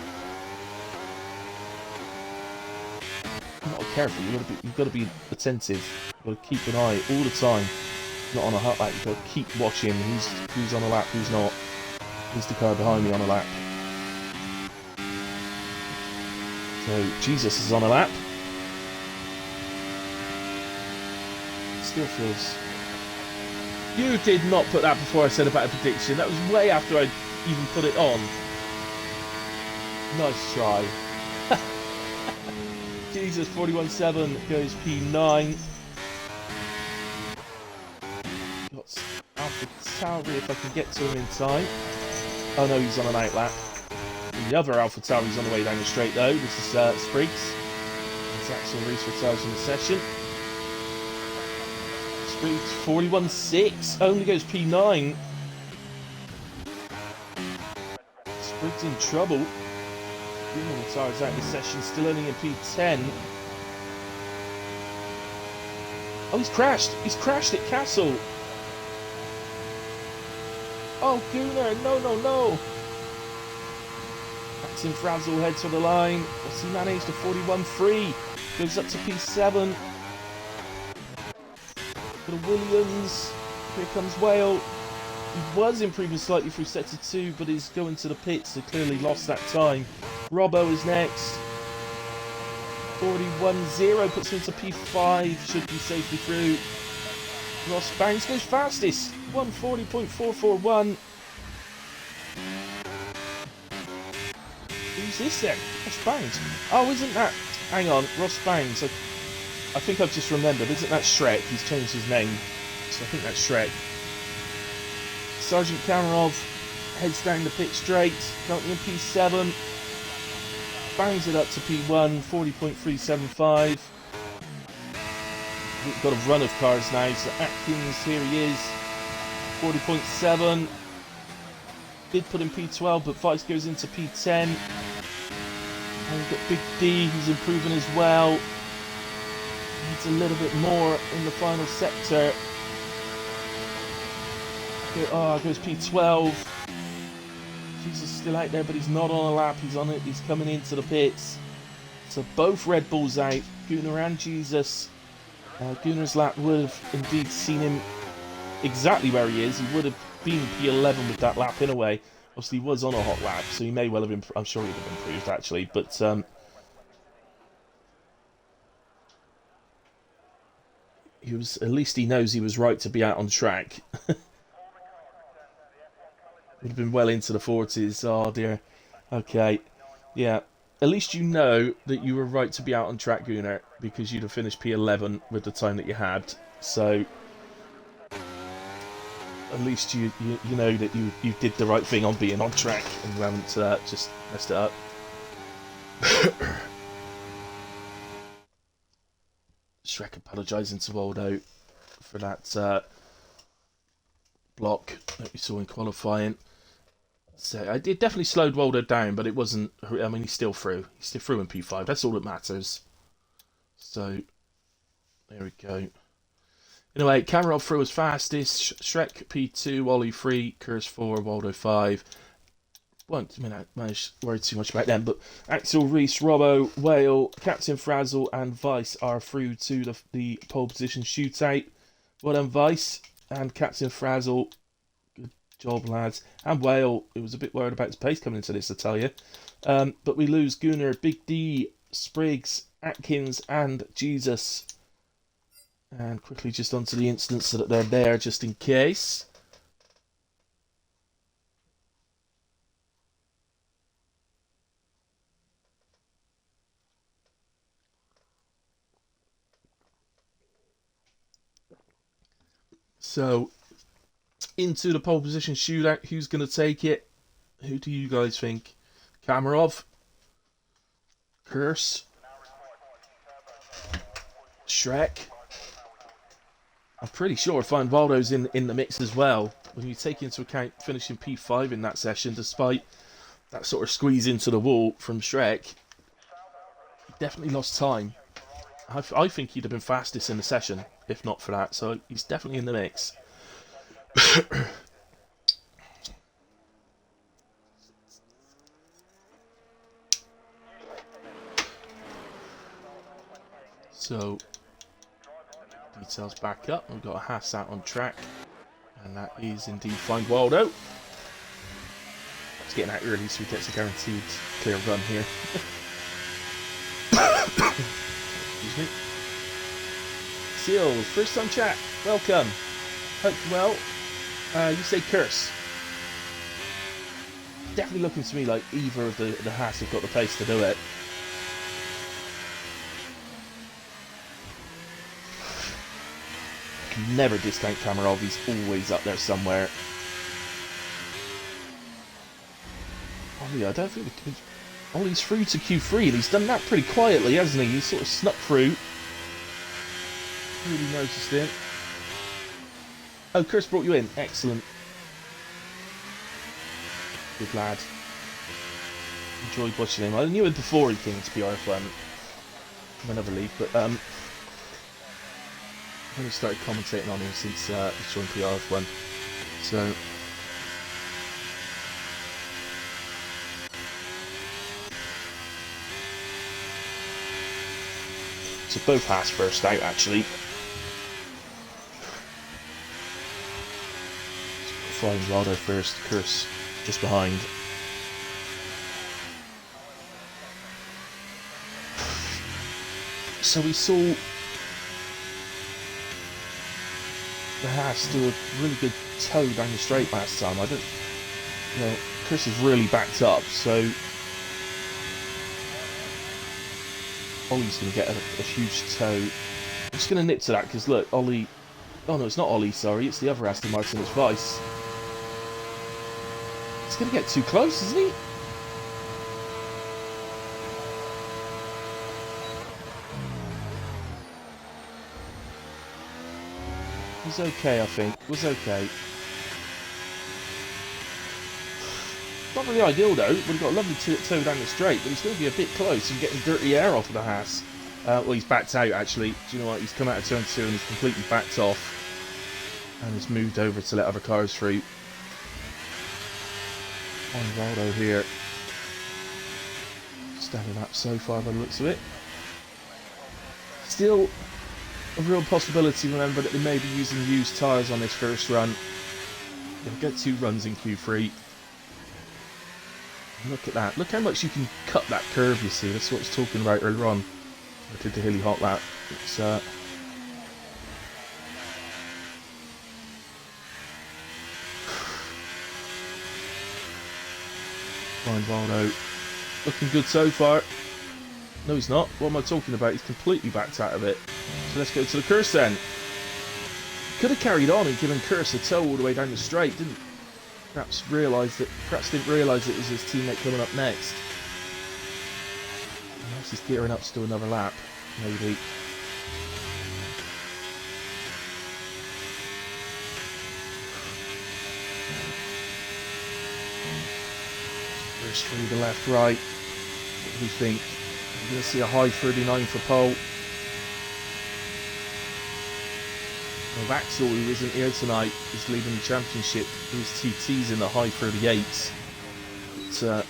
Not careful, you've got to be attentive. You've got to keep an eye all the time. Not on a hot lap, you've got to keep watching who's on a lap, who's not. Who's the car behind me on a lap? So, Jesus is on a lap. Still feels... You did not put that before I said about a prediction. That was way after I even put it on. Nice try. Jesus, 41.7 goes P9. Got Alpha Tauri if I can get to him in time. Oh no, he's on an outlap. The other Alpha Tauri's on the way down the straight though. This is Spriggs. It's Axel Reese retires from the session. Spriggs 41.6 only goes P9. Spriggs in trouble. Retires out of the session, still only in P10. Oh, he's crashed! He's crashed at Castle! Oh, Gunnar! No, no, no! Captain Frazzle heads for the line. What's he managed? To 41.3. Goes up to P7. Got a Williams. Here comes Whale. He was improving slightly through sector 2, but he's going to the pits, so clearly lost that time. Robbo is next. 41.0 puts him into P5, should be safely through. Ross Banks goes fastest, 140.441. Who's this then? Ross Banks. Oh, isn't that... Hang on, Ross Banks. I think I've just remembered. Isn't that Shrek? He's changed his name. So I think that's Shrek. Sergeant Kamarov heads down the pit straight, currently in P7. Bangs it up to P1, 40.375. We've got a run of cars now, so Atkins, here he is, 40.7. Did put in P12, but Vice goes into P10. And we've got Big D, who's improving as well. Needs a little bit more in the final sector. Oh, goes P12. Jesus is still out there, but he's not on a lap. He's on it. He's coming into the pits. So both Red Bulls out. Gunnar and Jesus. Gunnar's lap would have indeed seen him exactly where he is. He would have been P11 with that lap in a way. Obviously, he was on a hot lap, so he may well have improved. I'm sure he would have improved actually, but he was. At least he knows he was right to be out on track. Would have been well into the 40s. Oh dear. Okay. Yeah. At least you know that you were right to be out on track, Gunnar, because you'd have finished P11 with the time that you had. So at least you know that you did the right thing on being on track and you haven't just messed it up. Shrek apologising to Waldo for that block that we saw in qualifying. So it definitely slowed Waldo down, but it wasn't. I mean, he's still through. He's still through in P5. That's all that matters. So there we go. Anyway, Kamarov through as fastest. Shrek P2, Ollie 3, Kurz 4, Waldo 5. Won't manage to worry too much about them, but Axel Reese, Robbo, Whale, Captain Frazzle, and Vice are through to the pole position shootout. Well done, Vice and Captain Frazzle. Good job, lads. And Whale, who was a bit worried about his pace coming into this, I tell you. But we lose Gunnar, Big D, Spriggs, Atkins, and Jesus. And quickly just onto the instance so that they're there just in case. So, into the pole position shootout. Who's going to take it? Who do you guys think? Kamarov? Curse? Shrek? I'm pretty sure Fine Waldo's in the mix as well. When you take into account finishing P5 in that session, despite that sort of squeeze into the wall from Shrek, he definitely lost time. I think he'd have been fastest in the session, if not for that, so he's definitely in the mix. So, details back up. We've got a Haas out on track, and that is indeed Find Waldo. He's getting out early, so he gets a guaranteed clear run here. Excuse me. Seal, first time chat. Welcome. Hope well. You say Curse. Definitely looking to me like either of the Haas have got the pace to do it. Can never discount Kamarov, he's always up there somewhere. Ollie, I don't think Ollie's through to Q3 and he's done that pretty quietly, hasn't he? He's sort of snuck through. Really noticed it. Oh, Chris brought you in. Excellent. Good lad. Enjoyed watching him. I knew him before he came to PRF1 from another league, but I've only started commentating on him since he joined PRF1. So both Haas first out actually. Flying Waldo first, Curse just behind. So we saw the Haas do a really good toe down the straight last time. I don't, you know, Chris is really backed up, so Ollie's going to get a huge toe. I'm just going to nip to that because look, Ollie. Oh no, it's not Ollie. Sorry, it's the other Aston Martin. It's Vice. He's going to get too close, isn't he? He's okay, I think. Was okay. Not really ideal though. We've got a lovely toe down the straight, but he's going to be a bit close and getting dirty air off of the Haas. Well, he's backed out actually. Do you know what? He's come out of turn 2 and he's completely backed off. And has moved over to let other cars through. Waldo here. Standing up so far by the looks of it. Still a real possibility, remember, that they may be using used tyres on this first run. They'll get 2 runs in Q3. Look at that. Look how much you can cut that curve, you see. That's what I was talking about earlier on. I did the hilly hot lap. It's Find Waldo. Looking good so far. No, he's not. What am I talking about? He's completely backed out of it. So let's go to the Curse then. Could have carried on and given Curse a toe all the way down the straight. Perhaps didn't realise it was his teammate coming up next. Unless he's gearing up to do another lap, maybe. First through the left, right. What do we think? We're going to see a high 39 for pole. Well, Axel, who isn't here tonight, is leading the championship. His TT's in the high 38s. But,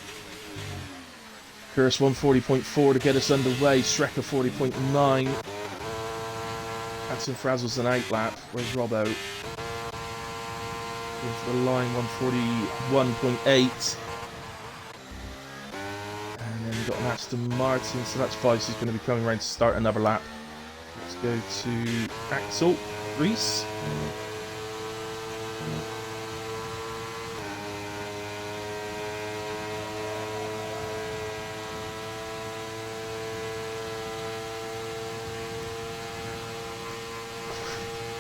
Curse 140.4 to get us underway. Shrek 40.9. Had some frazzles and out lap. Where's Robbo? With the line 141.8. And then we've got an Aston Martin, so that's Vice who's going to be coming around to start another lap. Let's go to Axel Reese.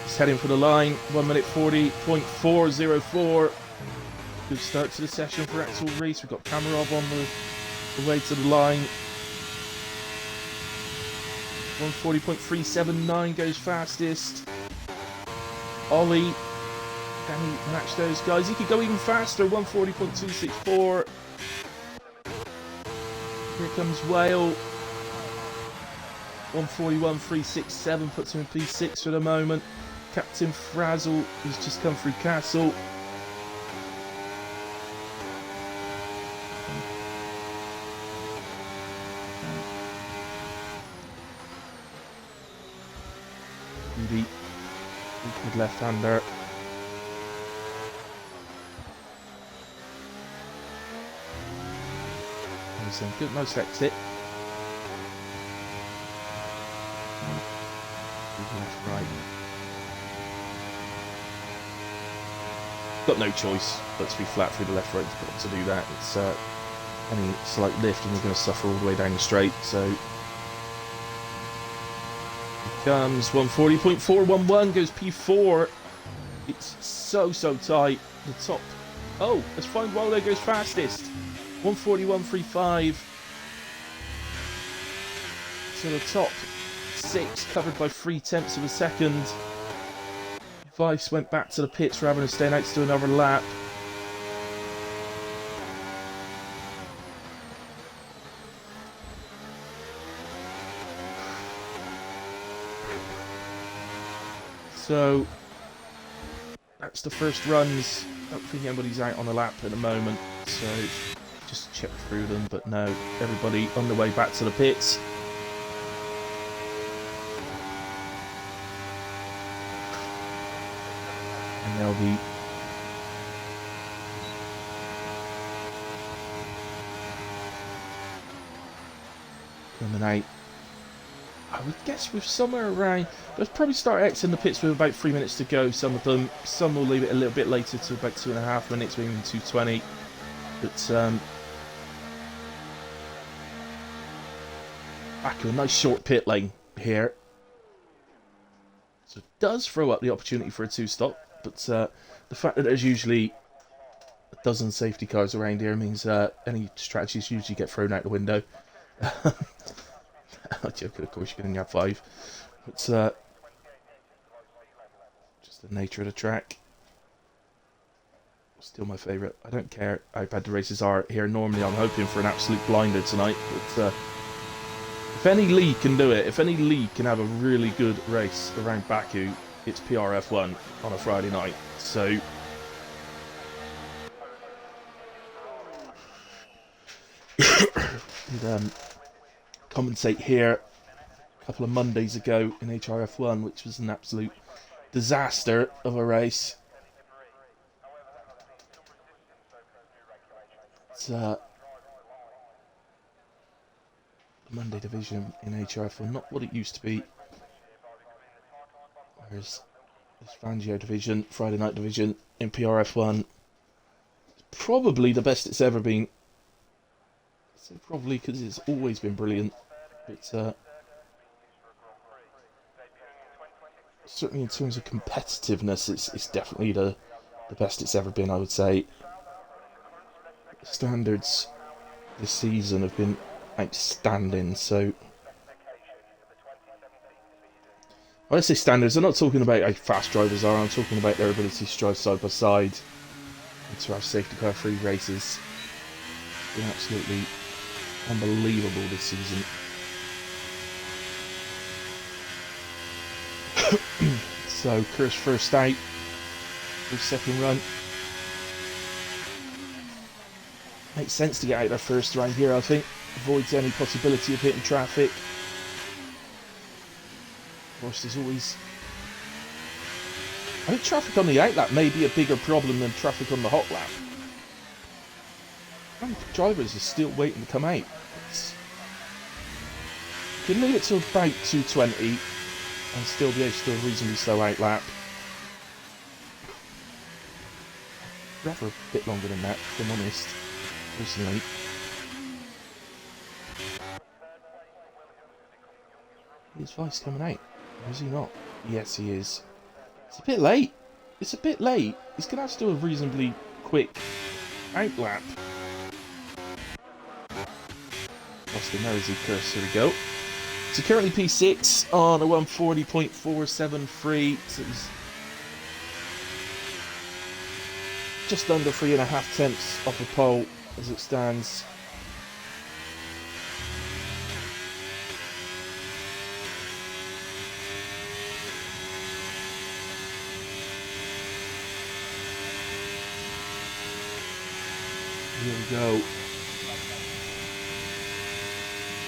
He's heading for the line. 1 minute 40.404. Good start to the session for Axel Reese. We've got Kamarov on the way to the line. 140.379 goes fastest. Ollie, can he match those guys? He could go even faster. 140.264. Here comes Whale. 141.367 puts him in P6 for the moment. Captain Frazzle, who's just come through Castle. Beauty, good left-hander. Good, nice exit. Left, right. Got no choice but to be flat through the left road to do that. It's any slight lift and you're going to suffer all the way down the straight. So here comes 140.411 goes P4. It's so tight. The top. Oh, let's find Wilder goes fastest. 141.35. So the top 6 covered by 3/10 of a second. Vice went back to the pits rather than staying out to do another lap. So that's the first runs. I don't think anybody's out on a lap at the moment, so just check through them. But no, everybody on the way back to the pits. And they'll be coming out. I would guess with somewhere around, they'll probably start exiting the pits with about 3 minutes to go. Some of them, some will leave it a little bit later to about 2.5 minutes, maybe even 2:20. But back to a nice short pit lane here. So it does throw up the opportunity for a 2-stop. But the fact that there's usually a dozen safety cars around here means any strategies usually get thrown out the window. I'm joking, of course, you can only have 5. But just the nature of the track. Still my favourite. I don't care how bad the races are here. Normally I'm hoping for an absolute blinder tonight. But if any league can do it, if any league can have a really good race around Baku, it's PRF1 on a Friday night. So and, commentate here a couple of Mondays ago in HRF1, which was an absolute disaster of a race. It's the Monday division in HRF1, not what it used to be. Whereas this Fangio division, Friday night division in PRF1, is probably the best it's ever been. So probably because it's always been brilliant. But certainly in terms of competitiveness, it's definitely the best it's ever been, I would say. The standards this season have been outstanding, so when I say standards, I'm not talking about how fast drivers are, I'm talking about their ability to drive side by side and to have safety car free races. It's been absolutely unbelievable this season. So Kersh first out for second run. Makes sense to get out there first around here, I think. Avoids any possibility of hitting traffic. Of course, there's always... I think traffic on the out lap may be a bigger problem than traffic on the hot lap. And drivers are still waiting to come out. You can leave it till about 2:20. and still be able to do a reasonably slow outlap. Rather a bit longer than that, if I'm honest, recently. Is Vice coming out? Or is he not? Yes, he is. It's a bit late. It's a bit late. He's going to have to do a reasonably quick outlap. Lost him. There is he, Curse. Here we go. So currently P6 on a 140.473. So he's just under 3.5 tenths off the pole as it stands. Here we go.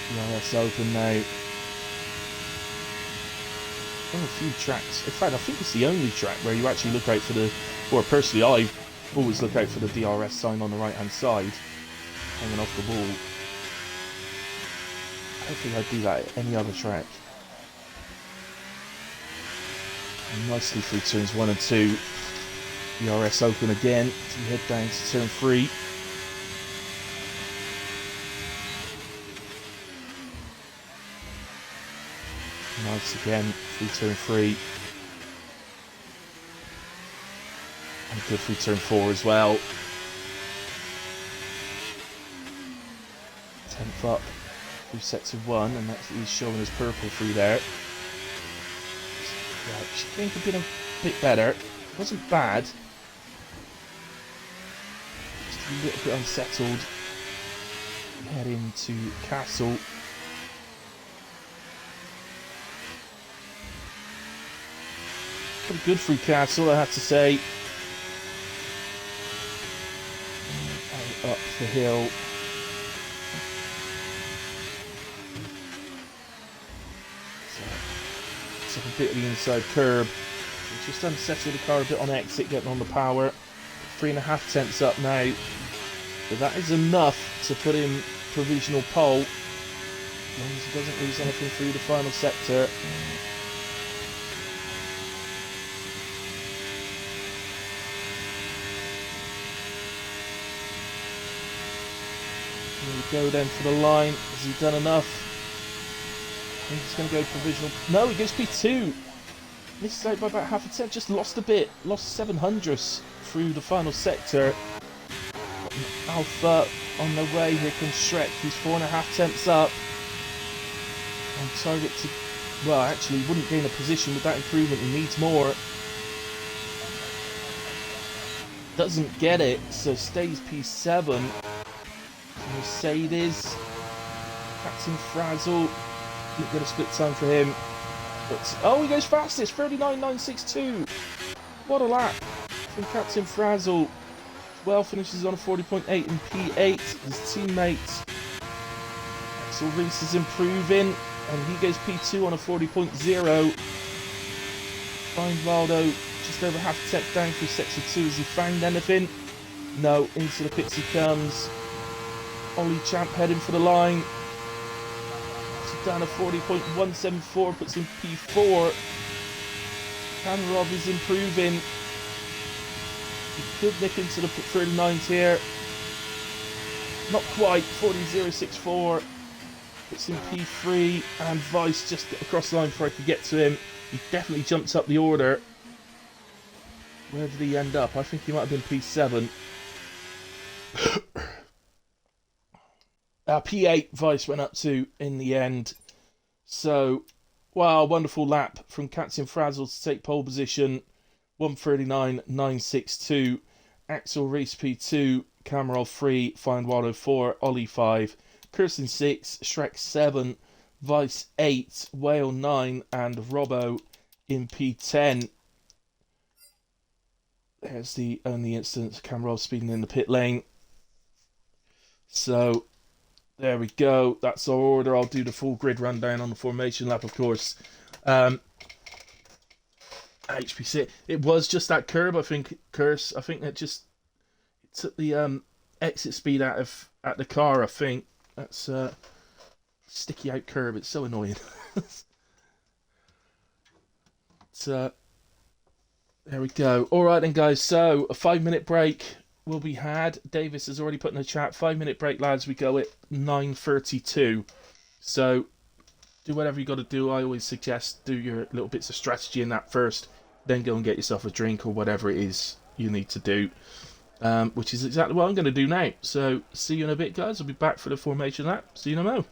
PRS open now. Oh, a few tracks. In fact, I think it's the only track where you actually look out for the, or personally I always look out for the DRS sign on the right hand side, hanging off the ball. I don't think I'd do that at any other track. Nicely through turns 1 and 2. DRS open again as we head down to turn 3. Nice again through turn 3. And good through turn 4 as well. 10th up through sector 1, and that's he's showing us purple through there. Yeah, she could have been a bit better. It wasn't bad. Just a little bit unsettled. Head into Castle. Pretty good through Castle, I have to say. Up the hill. So, a bit of the inside curb. Just unsettled the car a bit on exit, getting on the power. 3.5 tenths up now. But that is enough to put him provisional pole. As long as he doesn't lose anything through the final sector. Here we go then for the line. Has he done enough? I think he's going to go provisional. No, he goes P2. Misses out by about half a tenth. Just lost a bit. Lost 700ths through the final sector. Alpha on the way. Here comes Shrek. He's 4.5 tenths up. On target to... Well, actually, he wouldn't gain a position with that improvement. He needs more. Doesn't get it, so stays P7. Mercedes. Captain Frazzle. Didn't get a split time for him. But, oh, he goes fastest. 39.962. What a lap from Captain Frazzle. Well, finishes on a 40.8 in P8. His teammate Axel Reese is improving, and he goes P2 on a 40.0. Find Valdo just over half a tenth down through sector 2. Has he found anything? No, into the pits he comes. Ollie Champ heading for the line. He's down a 40.174, puts in P4. Camerov is improving. He could nick into the 39s here. Not quite. 40.064. Puts in P3. And Vice just got across the line before I could get to him. He definitely jumps up the order. Where did he end up? I think he might have been P7. P8 Vice went up to in the end. So, wow, wonderful lap from Captain Frazzle to take pole position. 139.962. Axel Reese P2, Camerol 3, Find Waldo 4, Ollie 5, Kirsten 6, Shrek 7, Vice 8, Whale 9, and Robbo in P10. There's the only instance Camerol speeding in the pit lane. So, there we go. That's our order. I'll do the full grid rundown on the formation lap, of course. HPC. It was just that curb, I think, Curse. I think that just took the exit speed out of the car, I think. That's sticky out curb. It's so annoying. There we go. All right then, guys. So a 5-minute break will be had. Davis has already put in the chat. 5-minute break, lads. We go at 9:32. So do whatever you got to do. I always suggest do your little bits of strategy in that first, then go and get yourself a drink or whatever it is you need to do. Which is exactly what I'm going to do now. So see you in a bit, guys. I'll be back for the formation lap. See you in a mo.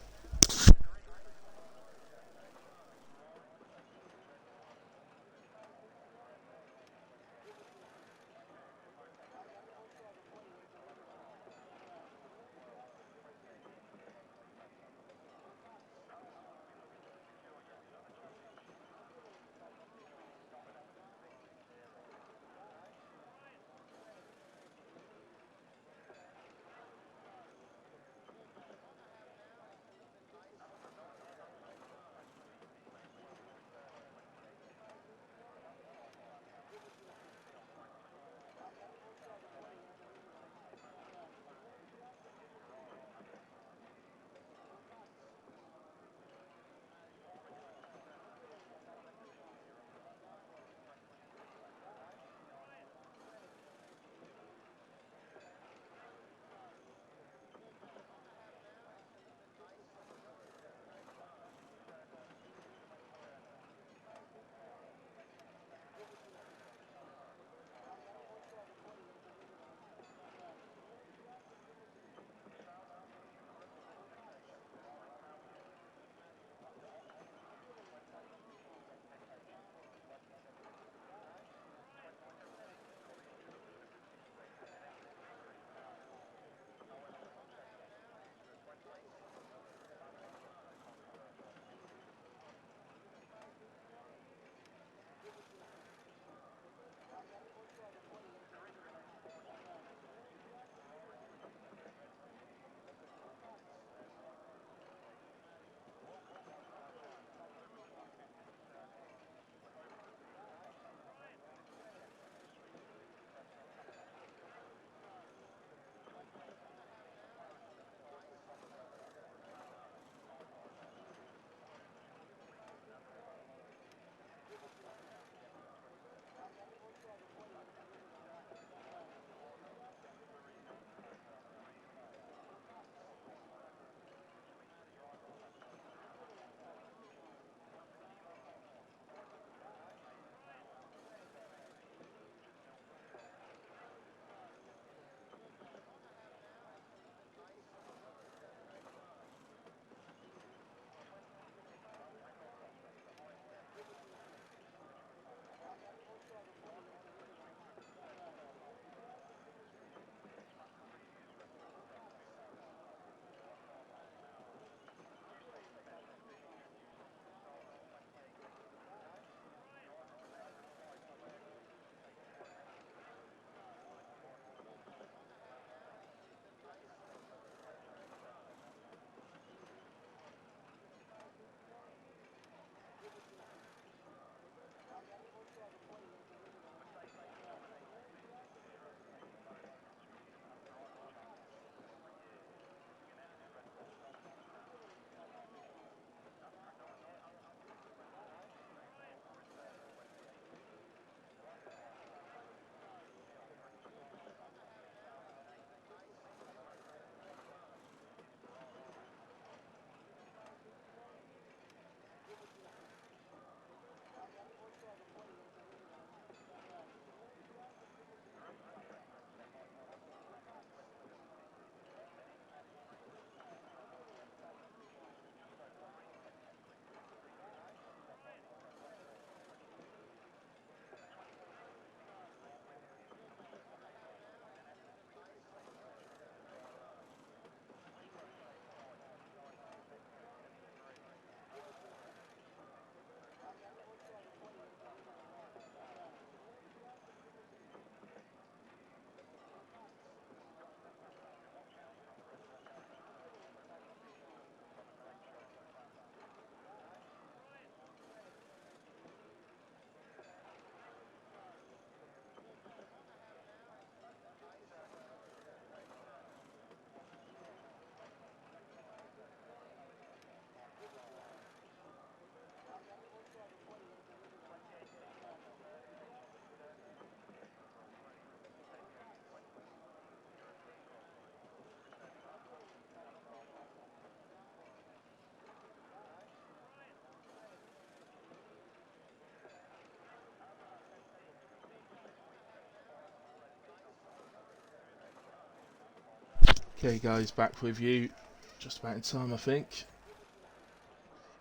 Okay guys, back with you. Just about in time, I think.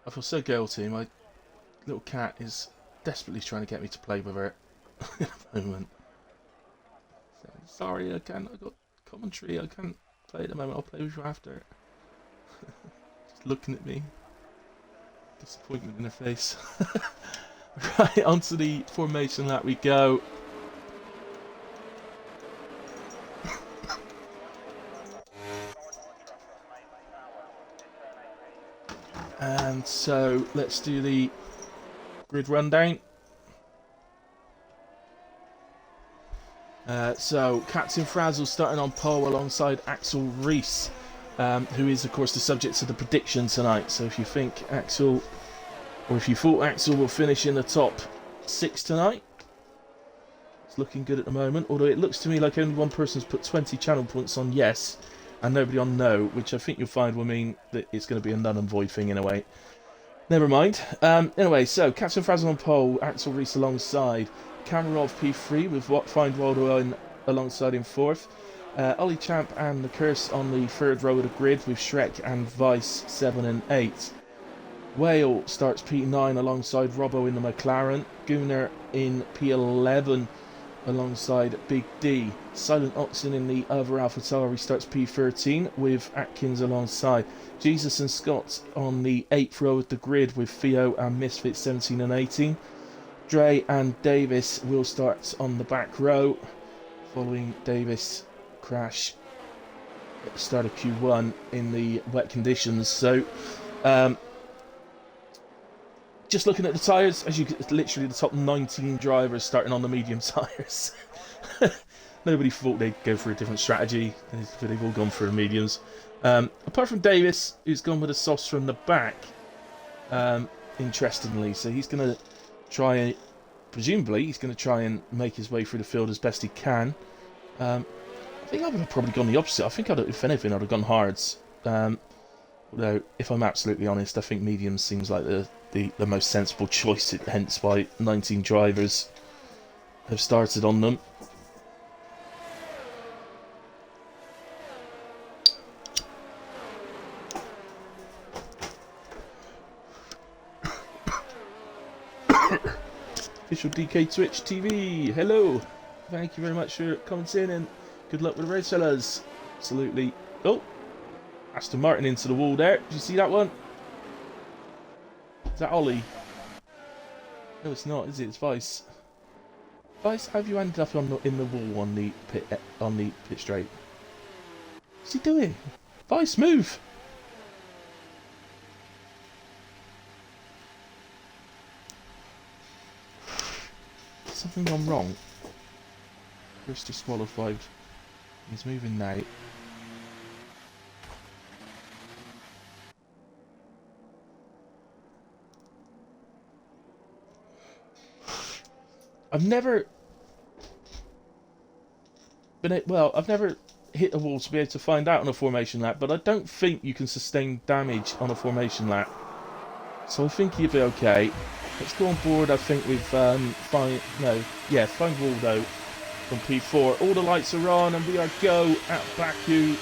I feel so guilty. My little cat is desperately trying to get me to play with her at the moment. So, sorry, I can't. I got commentary. I can't play at the moment. I'll play with you after. Just looking at me. Disappointment in her face. Right, onto the formation lap we go. And so let's do the grid rundown. So Captain Frazzle starting on pole alongside Axel Reese, who is of course the subject of the prediction tonight. So if you think Axel, or if you thought Axel will finish in the top 6 tonight, it's looking good at the moment. Although it looks to me like only one person's put 20 channel points on yes, and nobody on no, which I think you'll find will mean that it's going to be a null and void thing in a way. Never mind. Anyway, so Captain Frazzle on pole, Axel Reese alongside, Kamarov P3 with Find Waldo alongside in 4th, Ollie Champ and the Curse on the 3rd row of the grid with Shrek and Vice 7 and 8. Whale starts P9 alongside Robbo in the McLaren, Gunnar in P11 alongside Big D. Silent Oxen in the other AlphaTauri starts P13 with Atkins alongside. Jesus and Scott on the 8th row of the grid with Theo and Misfit 17 and 18. Dre and Davis will start on the back row following Davis crash at the start of Q1 in the wet conditions. So just looking at the tyres, as you get literally the top 19 drivers starting on the medium tyres. Nobody thought they'd go for a different strategy. They've all gone for the mediums. Apart from Davis, who's gone with the softs from the back, interestingly. So he's going to try, presumably, he's going to try and make his way through the field as best he can. I think I would have probably gone the opposite. I think, if anything, I'd have gone hards. Although, if I'm absolutely honest, I think mediums seems like the most sensible choice, hence why 19 drivers have started on them. Official DK Twitch TV, hello! Thank you very much for commenting and good luck with the race, fellas. Absolutely. Oh! Aston Martin into the wall there. Did you see that one? Is that Ollie? No, it's not, is it? It's Vice. Vice, how have you ended up in the wall on the pit straight? What's he doing? Vice, move! Something gone wrong. Chris disqualified. He's moving now. I've never hit a wall to be able to find out on a formation lap, but I don't think you can sustain damage on a formation lap. So I think you'll be okay. Let's go on board, I think, with Find Waldo from P4. All the lights are on and we are go at Baku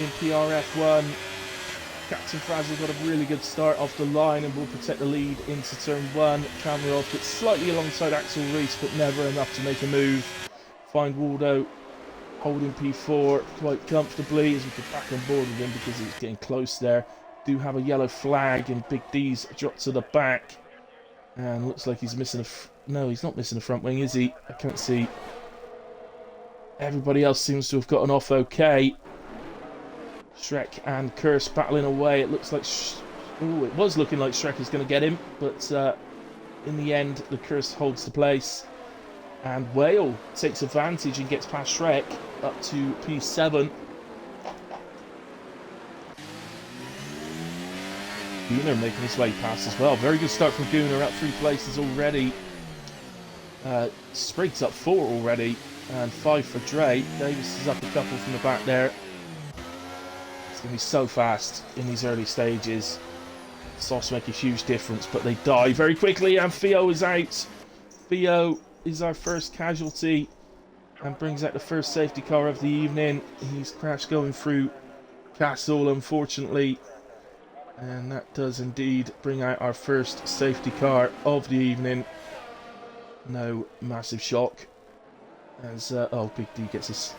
in PRF1. Captain Frazzle got a really good start off the line and will protect the lead into turn 1. Kamarov gets slightly alongside Axel Reese, but never enough to make a move. Find Waldo holding P4 quite comfortably as we get back on board with him because he's getting close there. Do have a yellow flag and Big D's dropped to the back. And looks like he's missing no, he's not missing a front wing, is he? I can't see. Everybody else seems to have gotten off okay. Shrek and Curse battling away. It looks like... it was looking like Shrek is going to get him. But in the end, the Curse holds the place. And Whale takes advantage and gets past Shrek up to P7. Gunnar making his way past as well. Very good start from Gunnar, up 3 places already. Spriggs up 4 already, and 5 for Dre. Davis is up a couple from the back there. It's going to be so fast in these early stages. Softs make a huge difference, but they die very quickly, and Theo is out. Theo is our first casualty and brings out the first safety car of the evening. He's crashed going through Castle, unfortunately. And that does indeed bring out our first safety car of the evening. No massive shock. As, oh, Big D gets us...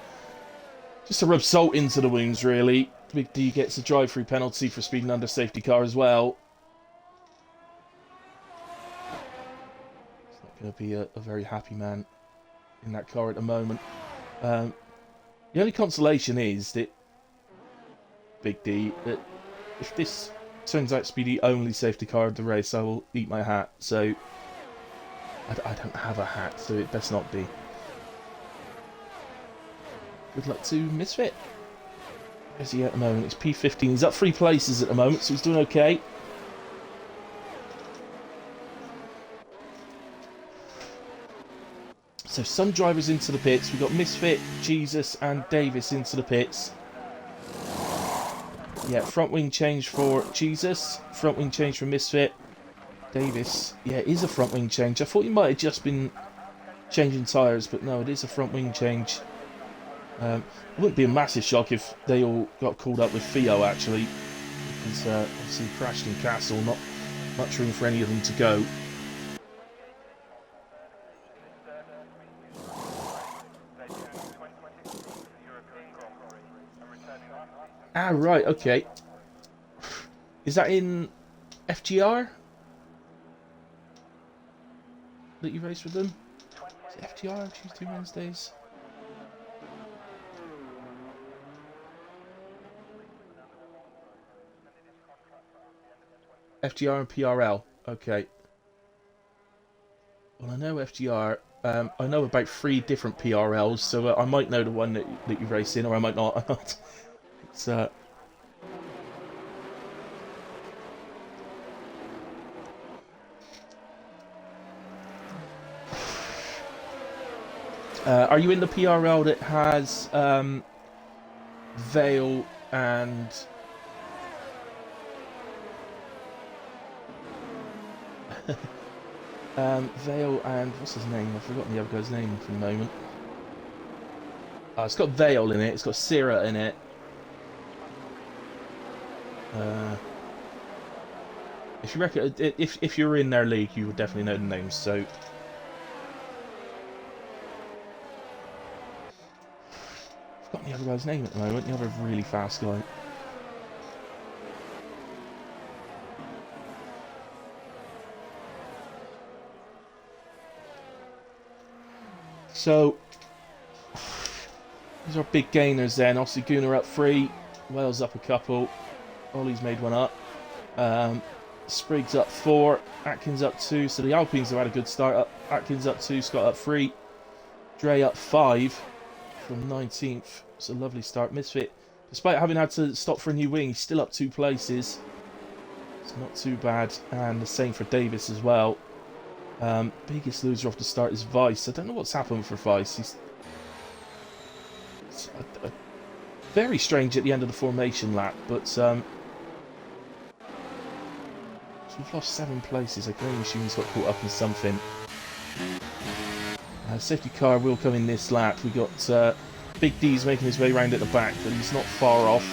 Just to rub salt into the wounds, really. Big D gets a drive-through penalty for speeding under safety car as well. It's not going to be a very happy man in that car at the moment. The only consolation is that Big D, that if this turns out to be the only safety car of the race, I will eat my hat. So I don't have a hat, so it best not be. Good luck to Misfit. Where's he at the moment? It's P15. He's up 3 places at the moment, so he's doing okay. So some drivers into the pits. We've got Misfit, Jesus and Davis into the pits. Yeah, front wing change for Jesus. Front wing change for Misfit. Davis, yeah, it is a front wing change. I thought he might have just been changing tyres, but no, it is a front wing change. It wouldn't be a massive shock if they all got called up with Theo, actually. Because obviously crashed in Castle, not much room for any of them to go. Ah, right, okay. Is that in FGR? That you race with them? Is it FGR, Tuesday, Wednesdays? FGR and PRL, okay. Well, I know FGR. I know about 3 different PRLs, so I might know the one that you race in, or I might not. It's are you in the PRL that has Vale and Vale and what's his name? I've forgotten the other guy's name for the moment. It's got Vale in it. It's got Syrah in it. If you reckon, if you're in their league, you would definitely know the names. So, I've forgotten the other guy's name at the moment. The other really fast guy. So, these are big gainers then. Obviously, Gunnar up 3, Wales up a couple, Ollie's made one up, Spriggs up 4, Atkins up 2, so the Alpines have had a good start. Atkins up 2, Scott up 3, Dre up 5 from 19th. It's a lovely start. Misfit, despite having had to stop for a new wing, he's still up 2 places. It's not too bad, and the same for Davis as well. Biggest loser off the start is Vice. I don't know what's happened for Vice. He's very strange at the end of the formation lap, but so we've lost 7 places. I can only assume he's got caught up in something. Safety car will come in this lap. We got Big D's making his way around at the back, but he's not far off.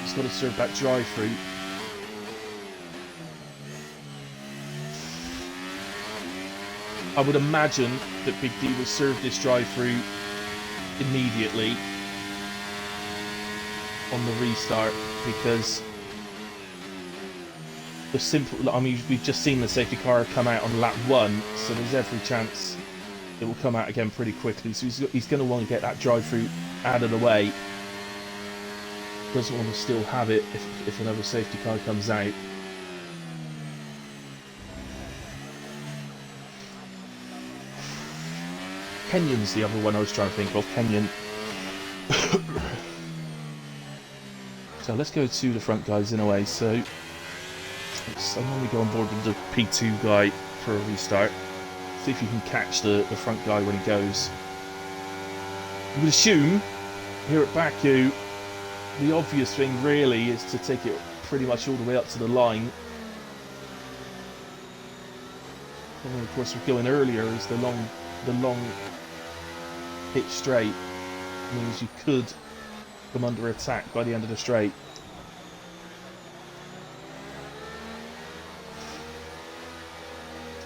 He's got to serve that drive-through. I would imagine that Big D will serve this drive-through immediately on the restart, because the simple, I mean, we've just seen the safety car come out on lap 1, so there's every chance it will come out again pretty quickly. So he's going to want to get that drive-through out of the way. Doesn't want to still have it if another safety car comes out. Kenyon's the other one I was trying to think of. Kenyon. So let's go to the front guys in a way. So I normally go on board with the P2 guy for a restart. See if you can catch the front guy when he goes. You would assume here at Baku, the obvious thing really is to take it pretty much all the way up to the line. And of course, we're going earlier is the long pitch straight means you could come under attack by the end of the straight.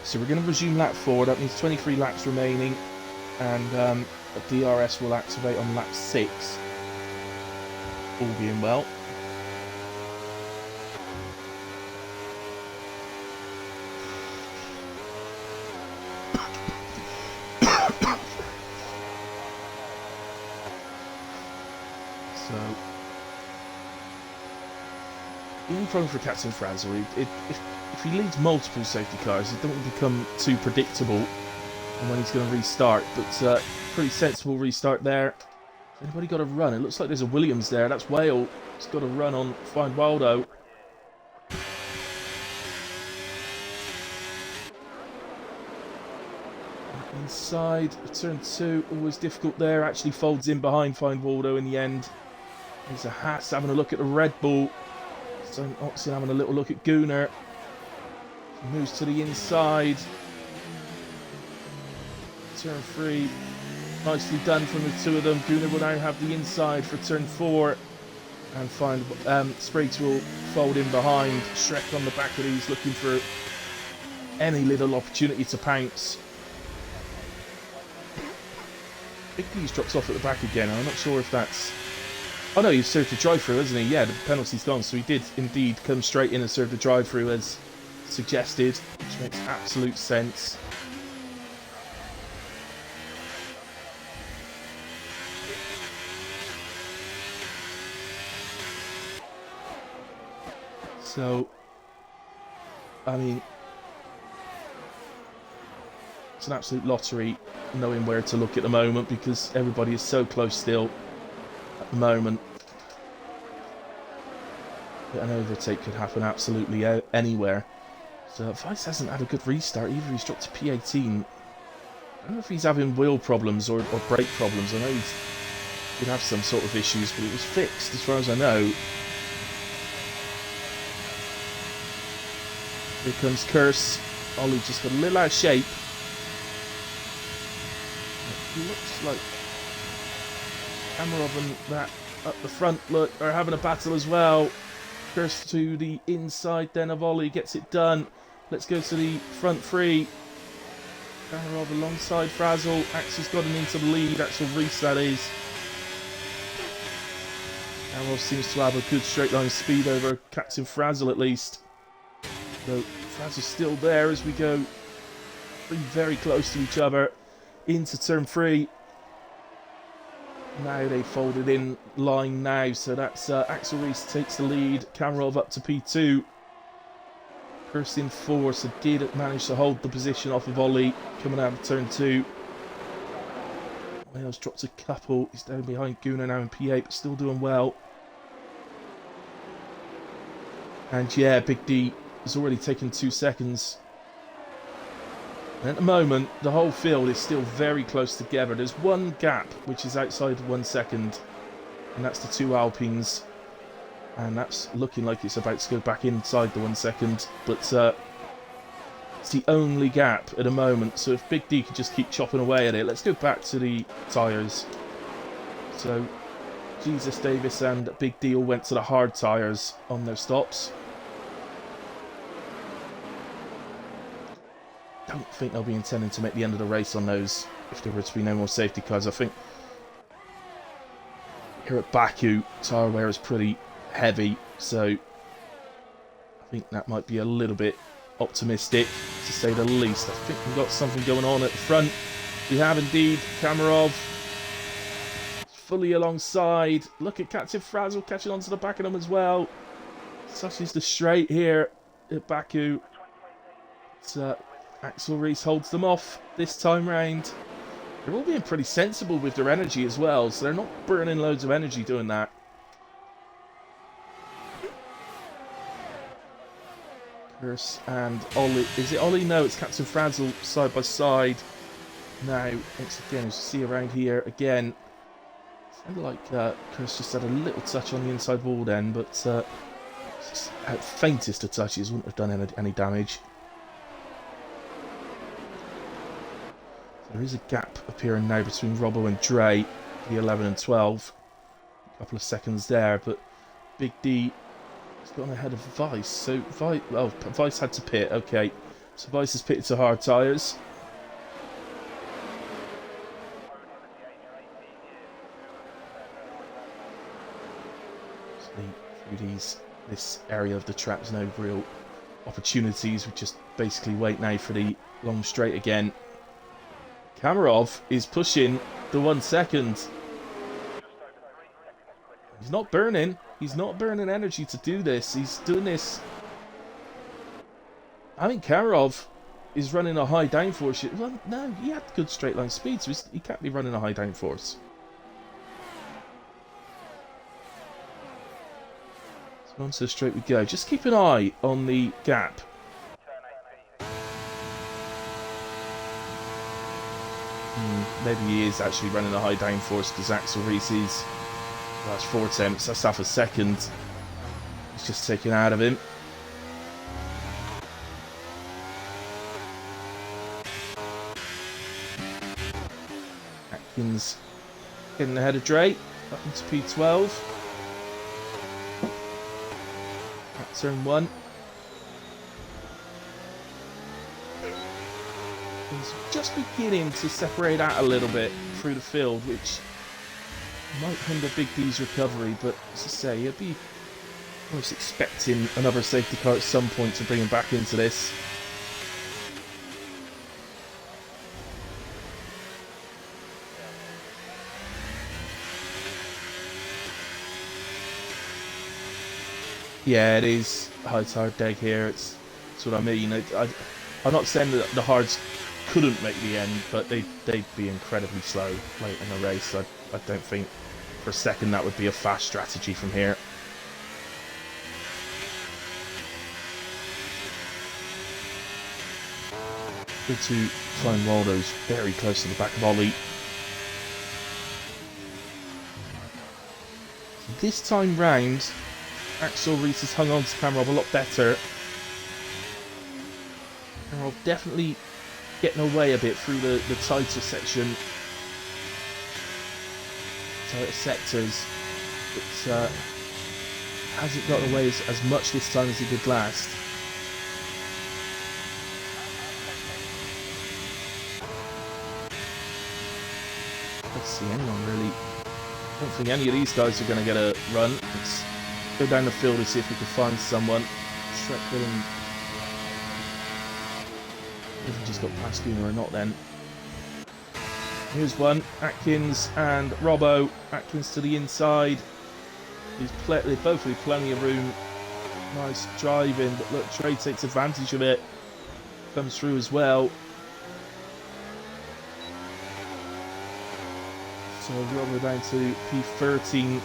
So we're going to resume lap 4. That means 23 laps remaining, and a DRS will activate on lap 6, all being well. So, even problem for Captain Frazzle, if he leads multiple safety cars, it don't become too predictable on when he's going to restart. But pretty sensible restart there. Has anybody got a run? It looks like there's a Williams there. That's Whale. He's got a run on Find Waldo. Inside of turn 2, always difficult there. Actually folds in behind Find Waldo in the end. There's a Haas having a look at the Red Bull. So Oxen having a little look at Gunnar. He moves to the inside. Turn 3. Nicely done from the two of them. Gunnar will now have the inside for turn 4. And find Spriggs will fold in behind. Shrek on the back of these looking for any little opportunity to pounce. Big D's drops off at the back again. I'm not sure if that's... Oh no, he's served a drive-through, hasn't he? Yeah, the penalty's gone, so he did indeed come straight in and serve the drive-through as suggested, which makes absolute sense. So, I mean, it's an absolute lottery knowing where to look at the moment because everybody is so close still at the moment. But an overtake could happen absolutely anywhere. So Vice hasn't had a good restart either. He's dropped to P18. I don't know if he's having wheel problems or brake problems. I know he could have some sort of issues, but it was fixed as far as I know. Here comes Curse. Ollie just got a little out of shape. It looks like Amarov and that up the front look are having a battle as well. Curse to the inside then of Ollie, gets it done. Let's go to the front 3. Amarov alongside Frazzle. Axel's got him into the lead. Axel Reese, that is. Amarov seems to have a good straight line speed over Captain Frazzle at least. So Frazzle's still there as we go very close to each other into turn 3. Now they folded in line now, so that's Axel Reese takes the lead. Kamarov up to P2. Curse in 4, so did manage to hold the position off of Ollie coming out of turn 2. Wales drops a couple. He's down behind Gunnar now in P8, but still doing well. And yeah, Big D has already taken 2 seconds. And at the moment, the whole field is still very close together. There's one gap which is outside of 1 second, and that's the 2 Alpines. And that's looking like it's about to go back inside the 1 second, but it's the only gap at the moment. So if Big D could just keep chopping away at it. Let's go back to the tyres. So Jesus Davis and Big D all went to the hard tyres on their stops. I don't think they'll be intending to make the end of the race on those if there were to be no more safety cars. I think here at Baku, tyre wear is pretty heavy, so I think that might be a little bit optimistic, to say the least. I think we've got something going on at the front. We have indeed. Kamarov fully alongside. Look at Captain Frazzle catching onto the back of them as well. Such is the straight here at Baku. Axel Reese holds them off this time round. They're all being pretty sensible with their energy as well, so they're not burning loads of energy doing that. Curse and Ollie. Is it Ollie? No, it's Captain Frazzle side by side. Now, once again, as you see around here, again, sounded like Curse just had a little touch on the inside wall then, but at faintest of touches wouldn't have done any damage. There is a gap appearing now between Robbo and Dre, the 11 and 12. A couple of seconds there, but Big D has gone ahead of Vice. So Vice had to pit, okay. Tobias has pitted to hard tyres. Through this area of the track, there's no real opportunities. We just basically wait now for the long straight again. Kamarov is pushing the 1 second. He's not burning. He's not burning energy to do this. He's doing this. I think Kamarov is running a high downforce. Well, no, he had good straight line speed, so he can't be running a high downforce. So onto the straight we go. Just keep an eye on the gap. Maybe he is actually running a high downforce because Axel Reese's, that's 4 attempts, that's half a second. He's just taken out of him. Atkins getting ahead of Dre, up into P12. At turn 1. He's just beginning to separate out a little bit through the field, which might hinder Big D's recovery, but as I say, he'll be almost expecting another safety car at some point to bring him back into this. Yeah, it is high tire deg here. That's what I mean. I'm not saying that the hards couldn't make the end, but they'd be incredibly slow late in the race. I don't think for a second that would be a fast strategy from here. Good to find Waldo's very close to the back of Ollie. This time round, Axel Reese has hung on to Kamarov a lot better. Kamarov definitely getting away a bit through the tighter section, tighter sectors, but hasn't gotten away as much this time as he did last. Let's see anyone really. I don't think any of these guys are going to get a run. Let's go down the field and see if we can find someone. Shrek William. If he just got past Guna or not then. Here's one. Atkins and Robbo. Atkins to the inside. They both have plenty of room. Nice driving, but look, Trey takes advantage of it. Comes through as well. So Robbo down to P13.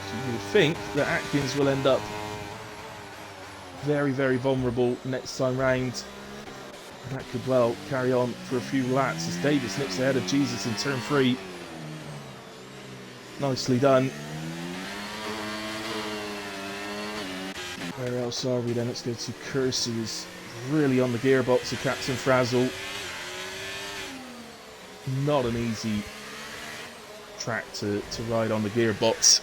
So you would think that Atkins will end up very, very vulnerable next time round. That could well carry on for a few laps as Davis nips ahead of Jesus in turn 3. Nicely done. Where else are we then? Let's go to Curse, who's really on the gearbox of Captain Frazzle. Not an easy track to ride on the gearbox.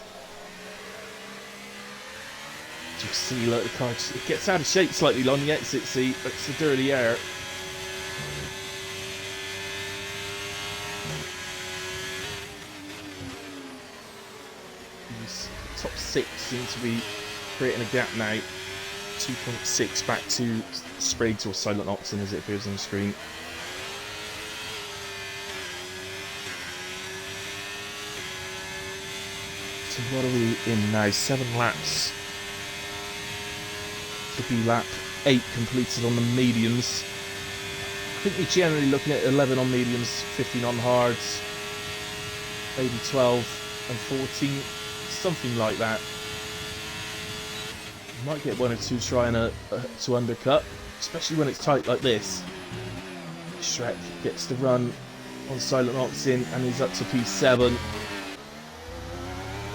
You see, look, the car just, it gets out of shape slightly on the exit, see, it's the dirty air. These top 6 seem to be creating a gap now. 2.6 back to Spriggs or Silent Oxen as it appears on the screen. So what are we in now? 7 laps. To be lap 8 completed on the mediums. I think we're generally looking at 11 on mediums, 15 on hards, maybe 12 and 14, something like that. You might get 1 or 2 trying to undercut, especially when it's tight like this. Shrek gets the run on Silent Oxen and he's up to P7.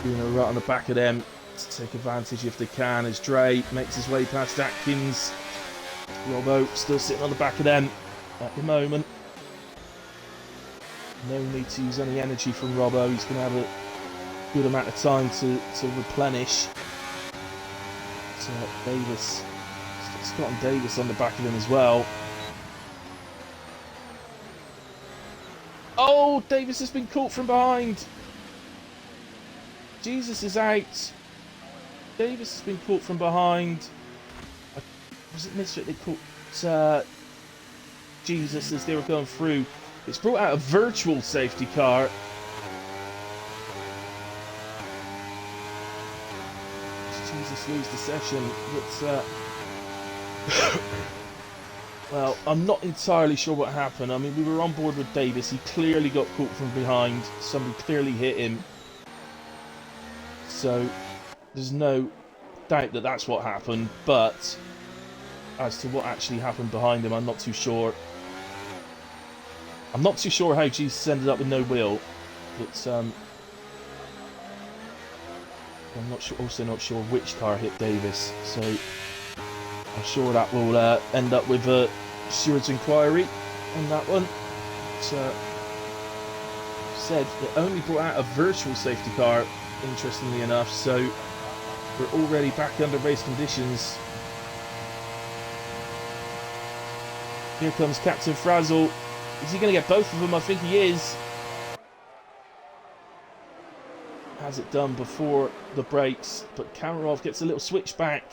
Doing a right on the back of them to take advantage if they can as Dre makes his way past Atkins. Robbo still sitting on the back of them at the moment. No need to use any energy from Robbo. He's going to have a good amount of time to replenish. So Davis Scott and Davis on the back of him as well. Oh, Davis has been caught from behind. Jesus is out. Davis has been caught from behind. Was it Mr. They caught Jesus as they were going through. It's brought out a virtual safety car. Jesus lose the session. But, well, I'm not entirely sure what happened. I mean, we were on board with Davis. He clearly got caught from behind. Somebody clearly hit him. So, there's no doubt that that's what happened. But, as to what actually happened behind him, I'm not too sure. I'm not too sure how Jesus ended up with no wheel. But, I'm not sure, also not sure which car hit Davis. So, I'm sure that will end up with a steward's inquiry on that one. But, said it only brought out a virtual safety car, interestingly enough, so we're already back under race conditions. Here comes Captain Frazzle. Is he going to get both of them? I think he is. Has it done before the brakes, but Kamarov gets a little switchback.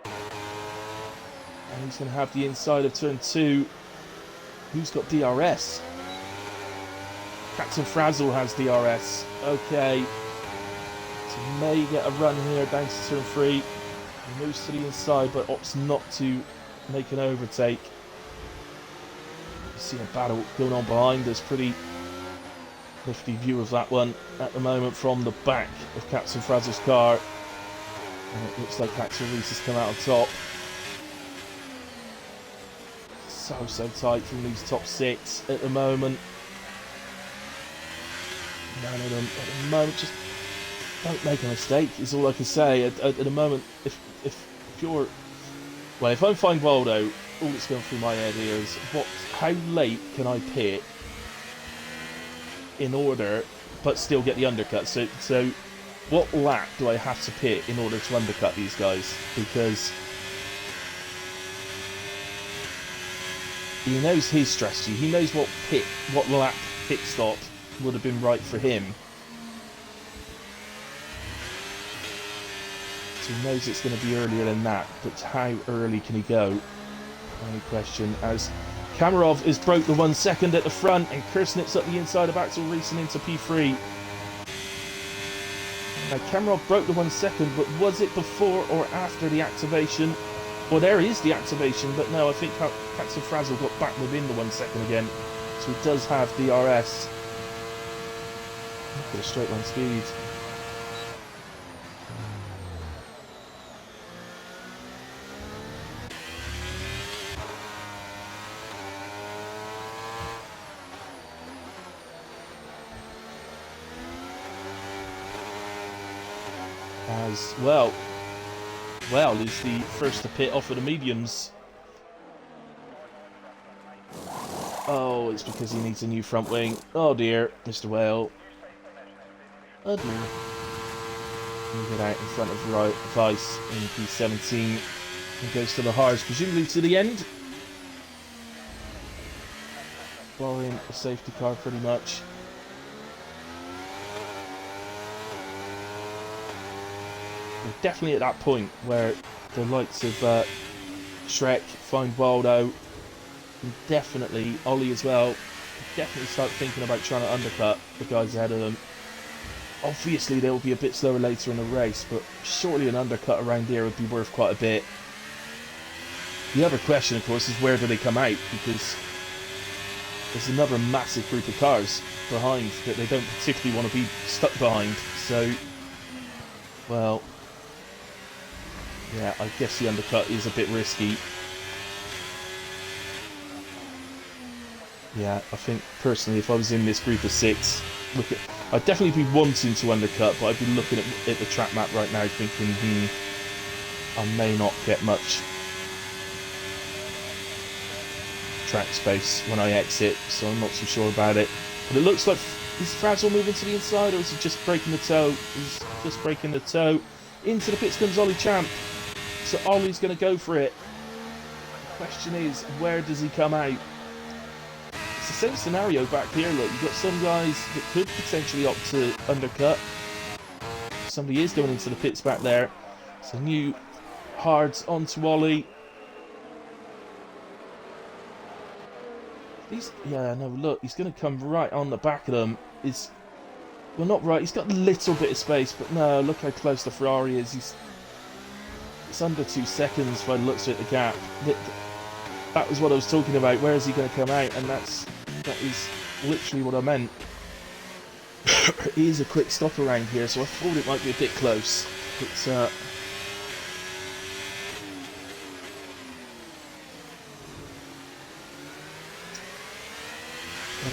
And he's going to have the inside of turn 2. Who's got DRS? Captain Frazzle has DRS. Okay. So he may get a run here down to turn 3. He moves to the inside, but opts not to make an overtake. You see a battle going on behind us. Pretty nifty view of that one at the moment from the back of Captain Frazzle's car. And it looks like Axel Reese has come out on top. So tight from these top 6 at the moment. None of them at the moment. Just don't make a mistake is all I can say. At the moment, if you're... Well, if I'm Find Waldo, all that's going through my head here is how late can I pit in order but still get the undercut? So what lap do I have to pit in order to undercut these guys? Because he knows his strategy. He knows what lap pit stop would have been right for him. So he knows it's going to be earlier than that, but how early can he go? Only question. As Kamarov has broke the 1 second at the front, and Kersnit's up the inside of Axel Reese and into P3. Now Kamarov broke the 1 second, but was it before or after the activation? Well, there is the activation, but no, I think Captain Frazzle got back within the 1 second again. So he does have DRS. Look at the straight line speed. As well is the first to pit off of the mediums. Oh, it's because he needs a new front wing. Oh dear, Mr. Whale. Oh dear. Move it out in front of Vice in P17. And goes to the hards, presumably to the end. Borrowing a safety car pretty much. We're definitely at that point where the likes of Shrek, Find Waldo, and definitely Ollie as well, definitely start thinking about trying to undercut the guys ahead of them. Obviously they'll be a bit slower later in the race, but surely an undercut around here would be worth quite a bit. The other question, of course, is where do they come out? Because there's another massive group of cars behind that they don't particularly want to be stuck behind. So, well, yeah, I guess the undercut is a bit risky. Yeah, I think personally, if I was in this group of 6, I'd definitely be wanting to undercut, but I'd be looking at the track map right now thinking, I may not get much track space when I exit, so I'm not too sure about it. But it looks like, is Frazzle moving to the inside, or is he just breaking the toe? He's just breaking the toe. Into the pits comes Ollie Champ. So Ollie's going to go for it. Question is, where does he come out? It's the same scenario back here. Look, you've got some guys that could potentially opt to undercut. Somebody is going into the pits back there. So new hards onto Ollie. Yeah, no, look, he's going to come right on the back of them. Well, not right. He's got a little bit of space, but no, look how close the Ferrari is. It's under 2 seconds by the looks of it, the gap. That was what I was talking about. Where is he going to come out? And that is literally what I meant. It is a quick stop around here, so I thought it might be a bit close. It's gotta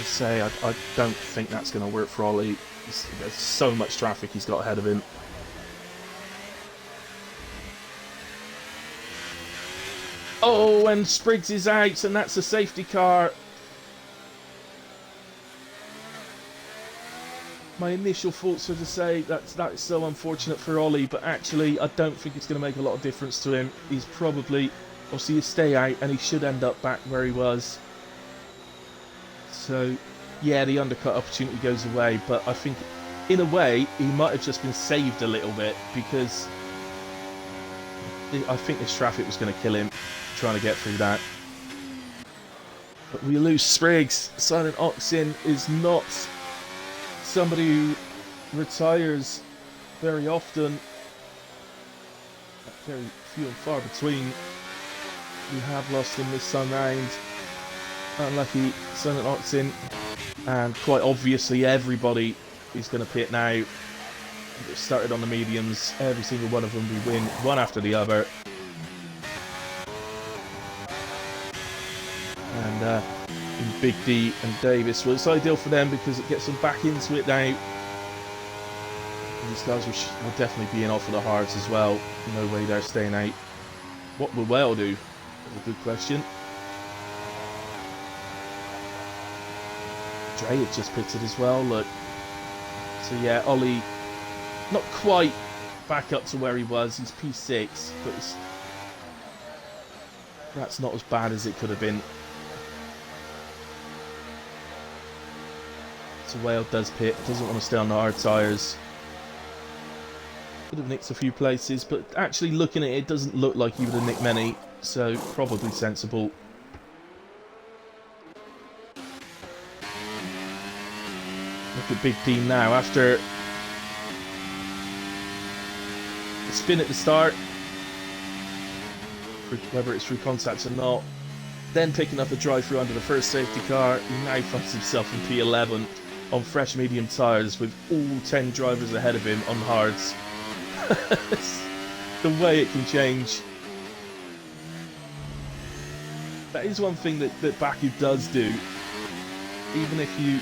say, I don't think that's going to work for Ollie. There's so much traffic he's got ahead of him. Oh, and Spriggs is out, and that's a safety car. My initial thoughts were to say that is so unfortunate for Ollie, but actually I don't think it's going to make a lot of difference to him. He's probably, obviously, he'll stay out, and he should end up back where he was. So, yeah, the undercut opportunity goes away, but I think, in a way, he might have just been saved a little bit, because I think this traffic was going to kill him, trying to get through that. But we lose Spriggs. Silent Oxen is not somebody who retires very often. Very few and far between. We have lost him this time round. Unlucky Silent Oxen. And quite obviously everybody is going to pit now. It started on the mediums. Every single one of them we win one after the other. And in Big D and Davis, well, it's ideal for them because it gets them back into it now. And these guys will definitely be in off of the hards as well. No way they're staying out. What will Whale do? That's a good question. Dre had just pitted as well, look. So yeah, Ollie, not quite back up to where he was. He's P6, but that's not as bad as it could have been. So Whale does pit, doesn't want to stay on the hard tyres. Could have nicked a few places, but actually looking at it, it doesn't look like he would have nicked many, so probably sensible. Look at Big D now, after the spin at the start, whether it's through contacts or not, then picking up a drive-through under the first safety car, he now finds himself in P11 on fresh medium tyres with all 10 drivers ahead of him on hards. The way it can change. That is one thing that Baku does do. Even if you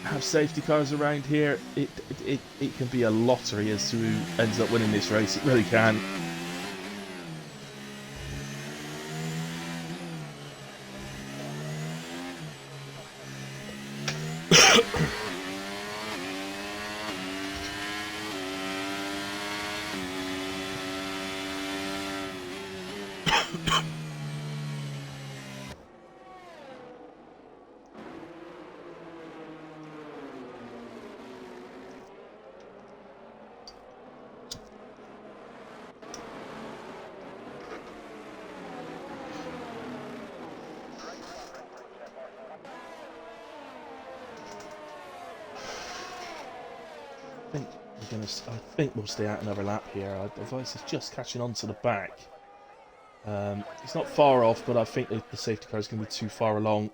have safety cars around here, it can be a lottery as to who ends up winning this race. It really can. I think we'll stay out another lap here. The Vice is just catching on to the back. It's not far off, but I think the safety car is going to be too far along.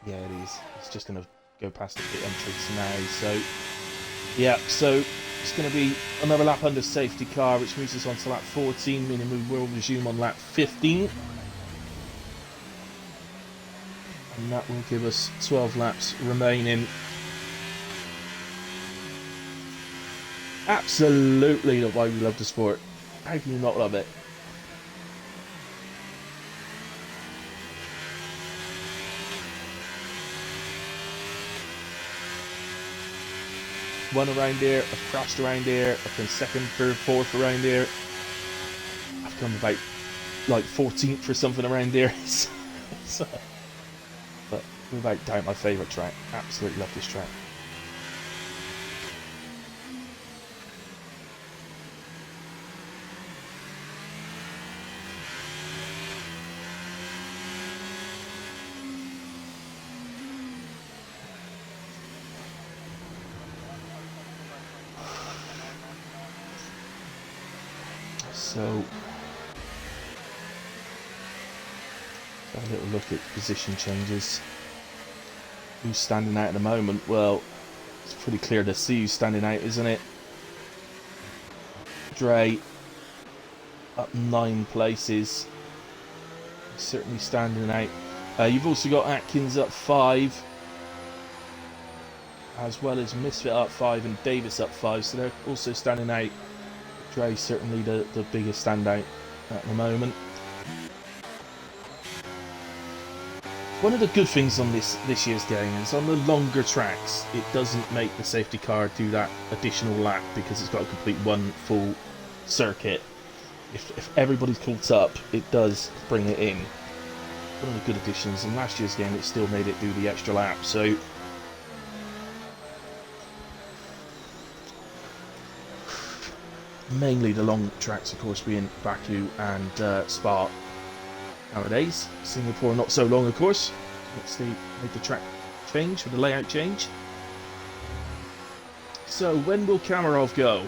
Yeah, it is. It's just going to go past the pit entrance now. So, yeah, so it's going to be another lap under safety car, which moves us on to lap 14, meaning we will resume on lap 15. And that will give us 12 laps remaining. Absolutely not why we love the sport. How can you not love it? One around here, I've crashed around here, I've been second, third, fourth around here. come about like 14th or something around there. So, but without doubt my favourite track. Absolutely love this track. So, have a little look at position changes. Who's standing out at the moment? Well, it's pretty clear to see who's standing out, isn't it? Dre up 9 places. Certainly standing out. You've also got Atkins up 5, as well as Misfit up 5 and Davis up 5, so they're also standing out. Dre's certainly the biggest standout at the moment. One of the good things on this year's game is on the longer tracks, it doesn't make the safety car do that additional lap because it's got to complete one full circuit. If everybody's caught up, it does bring it in. One of the good additions. In last year's game, it still made it do the extra lap. So mainly the long tracks, of course, being Baku and Spa nowadays. Singapore not so long, of course. Let's make the track change, or the layout change. So when will Kamarov go?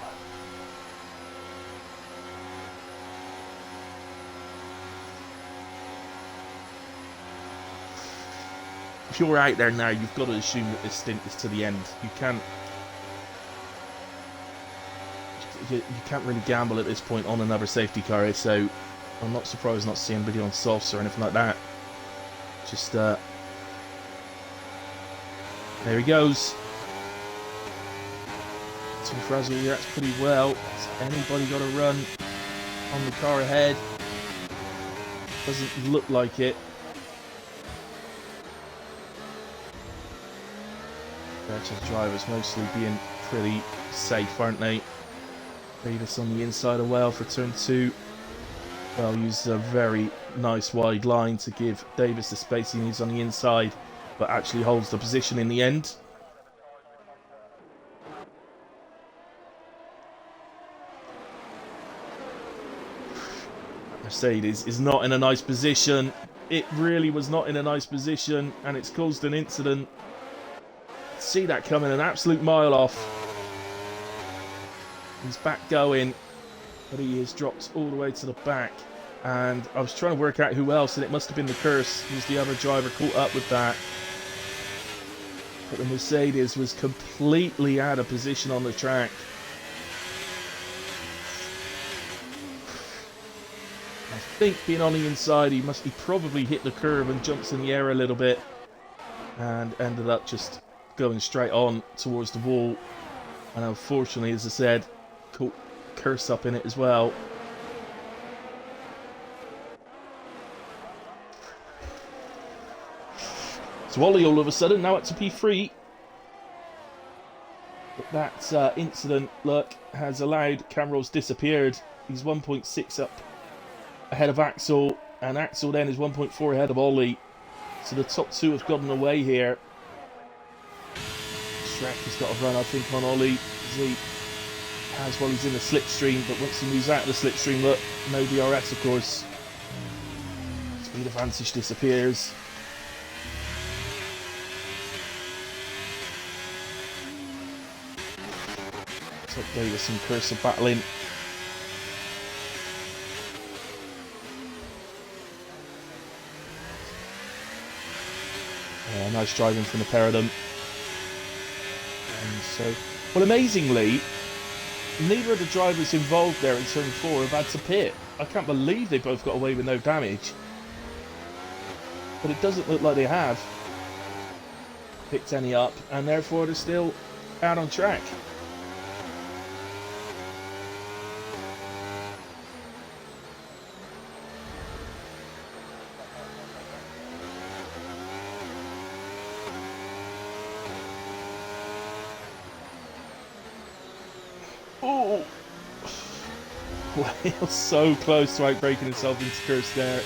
If you're out there now, you've got to assume that this stint is to the end. You can't really gamble at this point on another safety car, so I'm not surprised not to see anybody on softs or anything like that. Just there he goes. So Frazzle reacts pretty well. Has anybody got a run on the car ahead? Doesn't look like it. Virtual drivers mostly being pretty safe, aren't they? Davis on the inside of well for turn 2. Well, uses a very nice wide line to give Davis the space he needs on the inside, but actually holds the position in the end. Mercedes is not in a nice position. It really was not in a nice position, and it's caused an incident. See that coming an absolute mile off. He's back going, but he is dropped all the way to the back. And I was trying to work out who else, and it must have been the Curse, who's the other driver caught up with that. But the Mercedes was completely out of position on the track. I think being on the inside, he probably hit the curve and jumps in the air a little bit, and ended up just going straight on towards the wall. And unfortunately, as I said, caught Curse up in it as well. So Ollie all of a sudden now up to P3. But that incident, look, has allowed Camarov's disappeared. He's 1.6 up ahead of Axel, and Axel then is 1.4 ahead of Ollie. So the top two have gotten away here. Shrek has got a run, I think, on Ollie. He has while he's in the slipstream, but once he moves out of the slipstream, look, no DRS, of course. Speed advantage disappears. So Davis and Curse are battling. Nice driving from the pair of them. And so, well, amazingly, neither of the drivers involved there in turn 4 have had to pit. I can't believe they both got away with no damage. But it doesn't look like they have picked any up, and therefore they're still out on track. Well, so close to outbreaking himself into Curse there.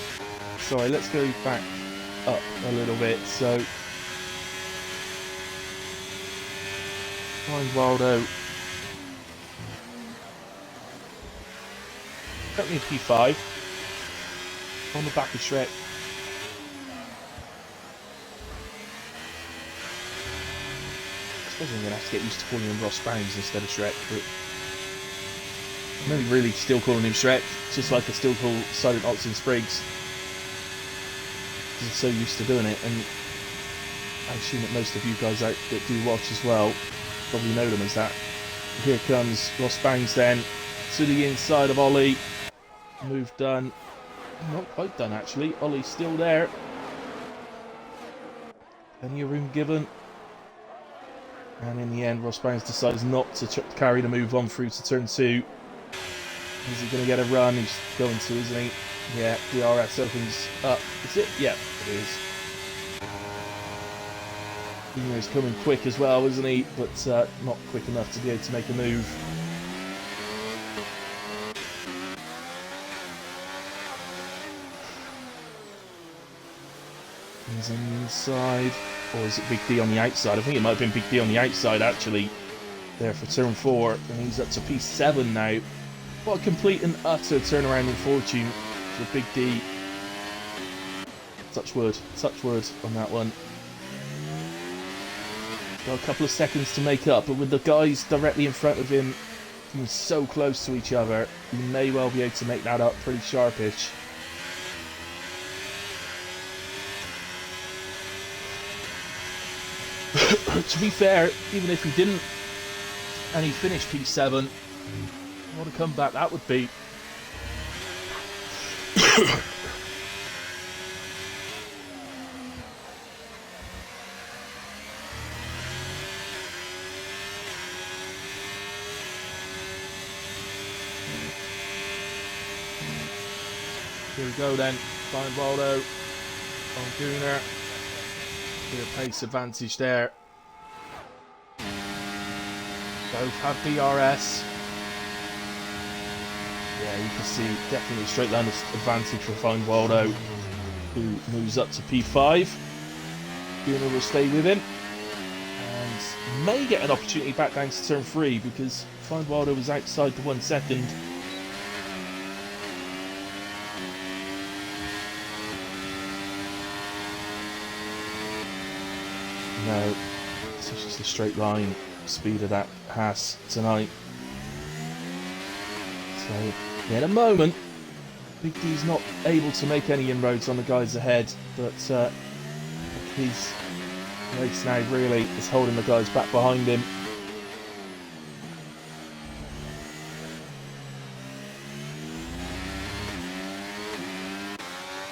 Sorry, let's go back up a little bit. So, find Waldo. Currently P5 on the back of Shrek. I suppose I'm going to have to get used to calling him Ross Bounds instead of Shrek, but I'm only really still calling him Shrek, just like I still call Silent Oxen Spriggs, because I'm so used to doing it. And I assume that most of you guys out that do watch as well probably know them as that. Here comes Ross Bounds then to the inside of Ollie. Move done. Not quite done actually. Ollie's still there. Plenty of room given. And in the end, Ross Bounds decides not to carry the move on through to turn 2. Is he going to get a run? He's going to, isn't he? Yeah, DRS opens up. Is it? Yeah, it is. He's coming quick as well, isn't he? But not quick enough to be able to make a move. He's on the inside. Or is it Big D on the outside? I think it might have been Big D on the outside, actually. There for turn 4. And he's up to P7 now. What a complete and utter turnaround in fortune for Big D. Touch wood on that one. Got a couple of seconds to make up, but with the guys directly in front of him being so close to each other, he may well be able to make that up pretty sharpish. To be fair, even if he didn't and he finished P7, what a comeback that would be. Here we go then. Find Waldo on Gooner. Clear pace advantage there. Both have DRS. Yeah, you can see definitely a straight line advantage for Find Waldo, who moves up to P5. Gooner will stay with him and may get an opportunity back down to turn 3 because Find Waldo was outside the 1 second. No, it's just the straight line speed of that Haas tonight. So, yeah, at the moment, Big D's not able to make any inroads on the guys ahead, but his race now really is holding the guys back behind him.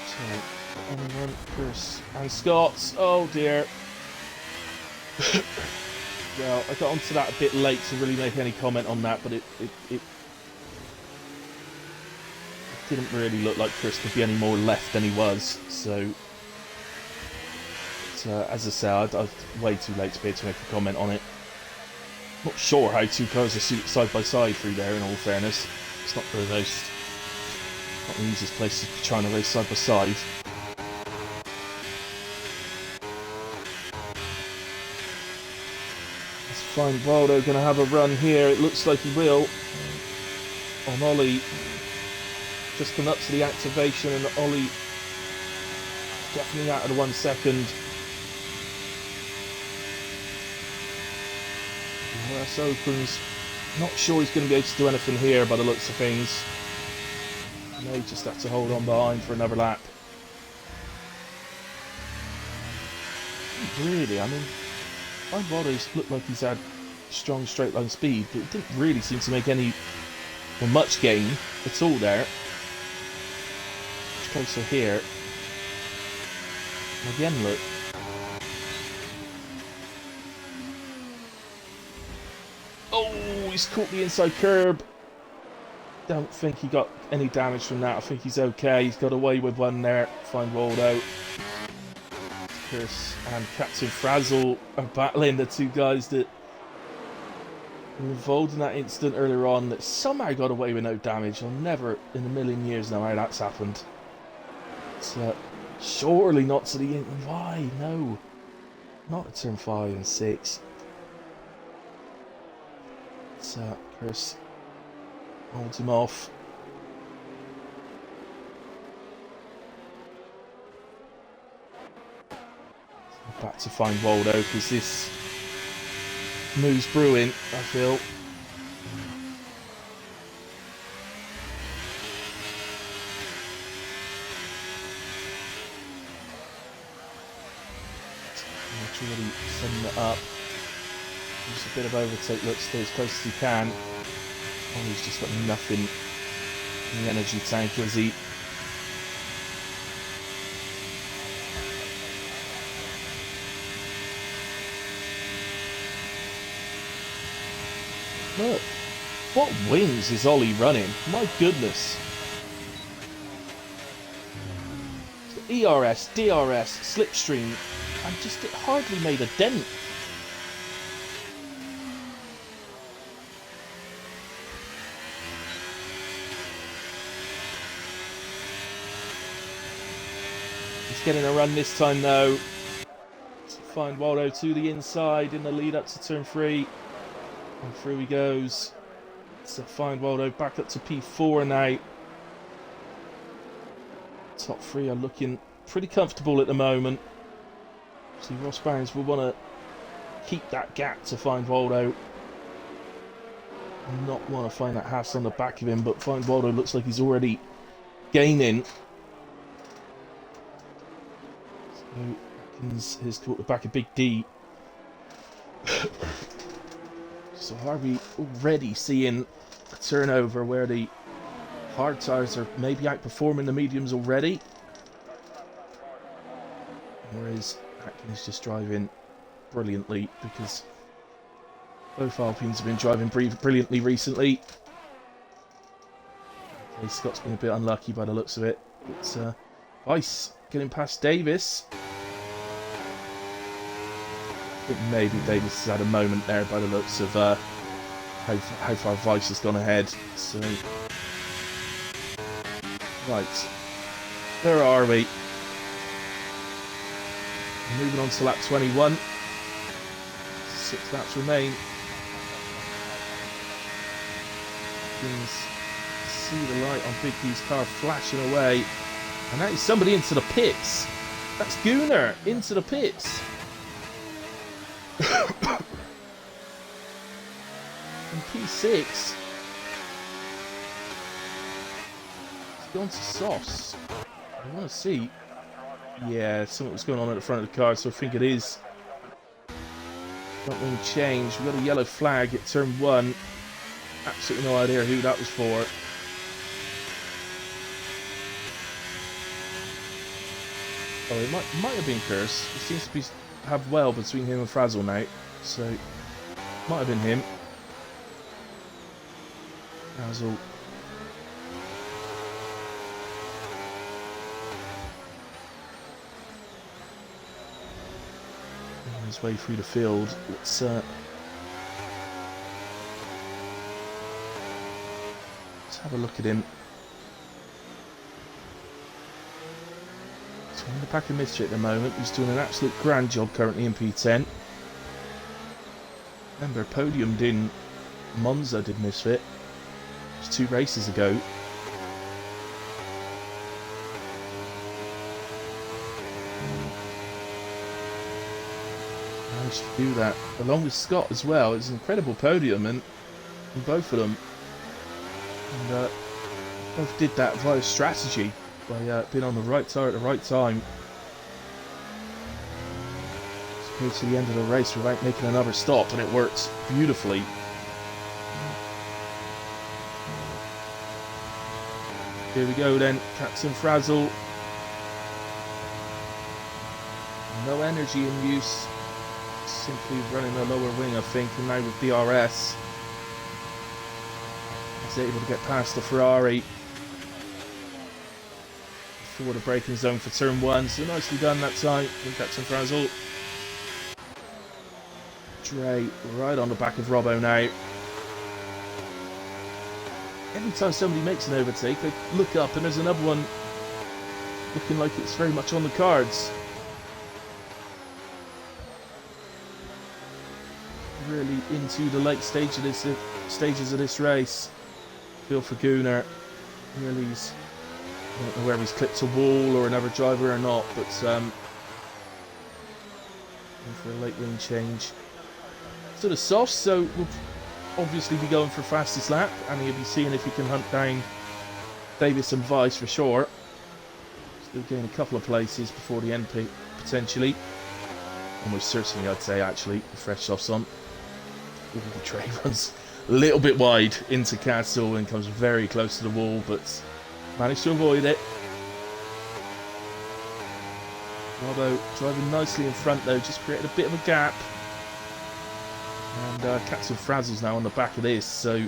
So, anyone, Chris and Scott, oh dear. Well, I got onto that a bit late to really make any comment on that, but it didn't really look like Chris could be any more left than he was. So, as I say, I was way too late to be able to make a comment on it. Not sure how two cars are side by side through there, in all fairness. It's not the easiest place to be trying to race side by side. Find Waldo going to have a run here. It looks like he will. On Ollie. Just come up to the activation and Ollie definitely out of the 1 second. RS opens. Not sure he's going to be able to do anything here by the looks of things. May just have to hold on behind for another lap. Really, I mean, Find Waldo's looked like he's had strong straight line speed, but it didn't really seem to make any or much gain at all there. Much closer here. And again, look. Oh, he's caught the inside curb. Don't think he got any damage from that. I think he's okay. He's got away with one there. Find Waldo. Chris and Captain Frazzle are battling, the two guys that involved in that incident earlier on that somehow got away with no damage. I'll never in a million years know how that's happened. It's surely not to the end. Why? No. Not at turn 5 and 6. It's Chris holds him off. Back to find Waldo because this move's brewing, I feel. Really setting it up. Just a bit of overtake, look, stay as close as he can. Oh, he's just got nothing in the energy tank, has he? Look, what wings is Ollie running? My goodness. ERS, DRS, slipstream, and just it hardly made a dent. He's getting a run this time though. To find Waldo to the inside in the lead up to turn 3. And through he goes. To find Waldo back up to P4 now. Top 3 are looking pretty comfortable at the moment. See, Ross Barnes will want to keep that gap to find Waldo. Not want to find that hassle on the back of him, but find Waldo looks like he's already gaining. So Atkins has caught the back of Big D. So are we already seeing a turnover where the hard tires are maybe outperforming the mediums already? Or is Atkins just driving brilliantly? Because both Alpines have been driving brilliantly recently. Okay, Scott's been a bit unlucky by the looks of it. It's Weiss getting past Davis. I think maybe Davis has had a moment there by the looks of how far Weiss has gone ahead. So, right, where are we? Moving on to lap 21. 6 laps remain. You can see the light on Big D's car flashing away. And that is somebody into the pits. That's Gunnar into the pits. And P6. It's gone to Sauce. I want to see. Yeah, something was going on at the front of the car, so I think it is. Front wing change. We've got a yellow flag at turn 1. Absolutely no idea who that was for. Oh, it might have been Curse. It seems to have well between him and Frazzle now, so might have been him. Frazzle. On his way through the field. Let's have a look at him. So in the pack of Mischief at the moment, he's doing an absolute grand job currently in P10. Remember, podiumed in Monza, did Misfit. Just 2 races ago. Managed to do that along with Scott as well. It's an incredible podium in both of them. And both did that via strategy, by being on the right tire at the right time. Just go to the end of the race without making another stop, and it worked beautifully. Here we go then, Captain Frazzle. No energy in use, simply running a lower wing I think, and now with DRS. He's able to get past the Ferrari before the braking zone for turn 1, so nicely done that time from Captain Frazzle. Dre right on the back of Robbo now. every time somebody makes an overtake, I look up and there's another one looking like it's very much on the cards. Really into the late stages of this race. Feel for Gunnar. Really, I don't know whether he's clipped a wall or another driver or not, but for a late wing change. So the softs, so we'll obviously be going for fastest lap, and he'll be seeing if he can hunt down Davis and Weiss for sure. Still gain a couple of places before the end potentially. Almost certainly, I'd say, actually, the fresh softs on. The tray runs a little bit wide into Castle and comes very close to the wall, but managed to avoid it. Robbo driving nicely in front though, just created a bit of a gap. And Castle frazzles now on the back of this, so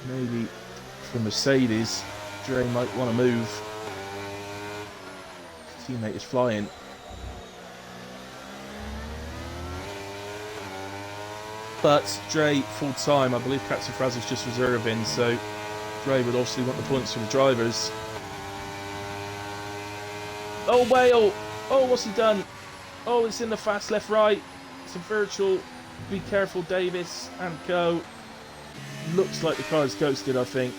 maybe for Mercedes, Dre might want to move. His teammate is flying. But Dre full time, I believe Captain Frazzle's just reserving, so Dre would obviously want the points for the drivers. Oh, Whale! Oh, what's he done? Oh, it's in the fast left right. It's a virtual. Be careful, Davis and co. Looks like the car's ghosted, I think.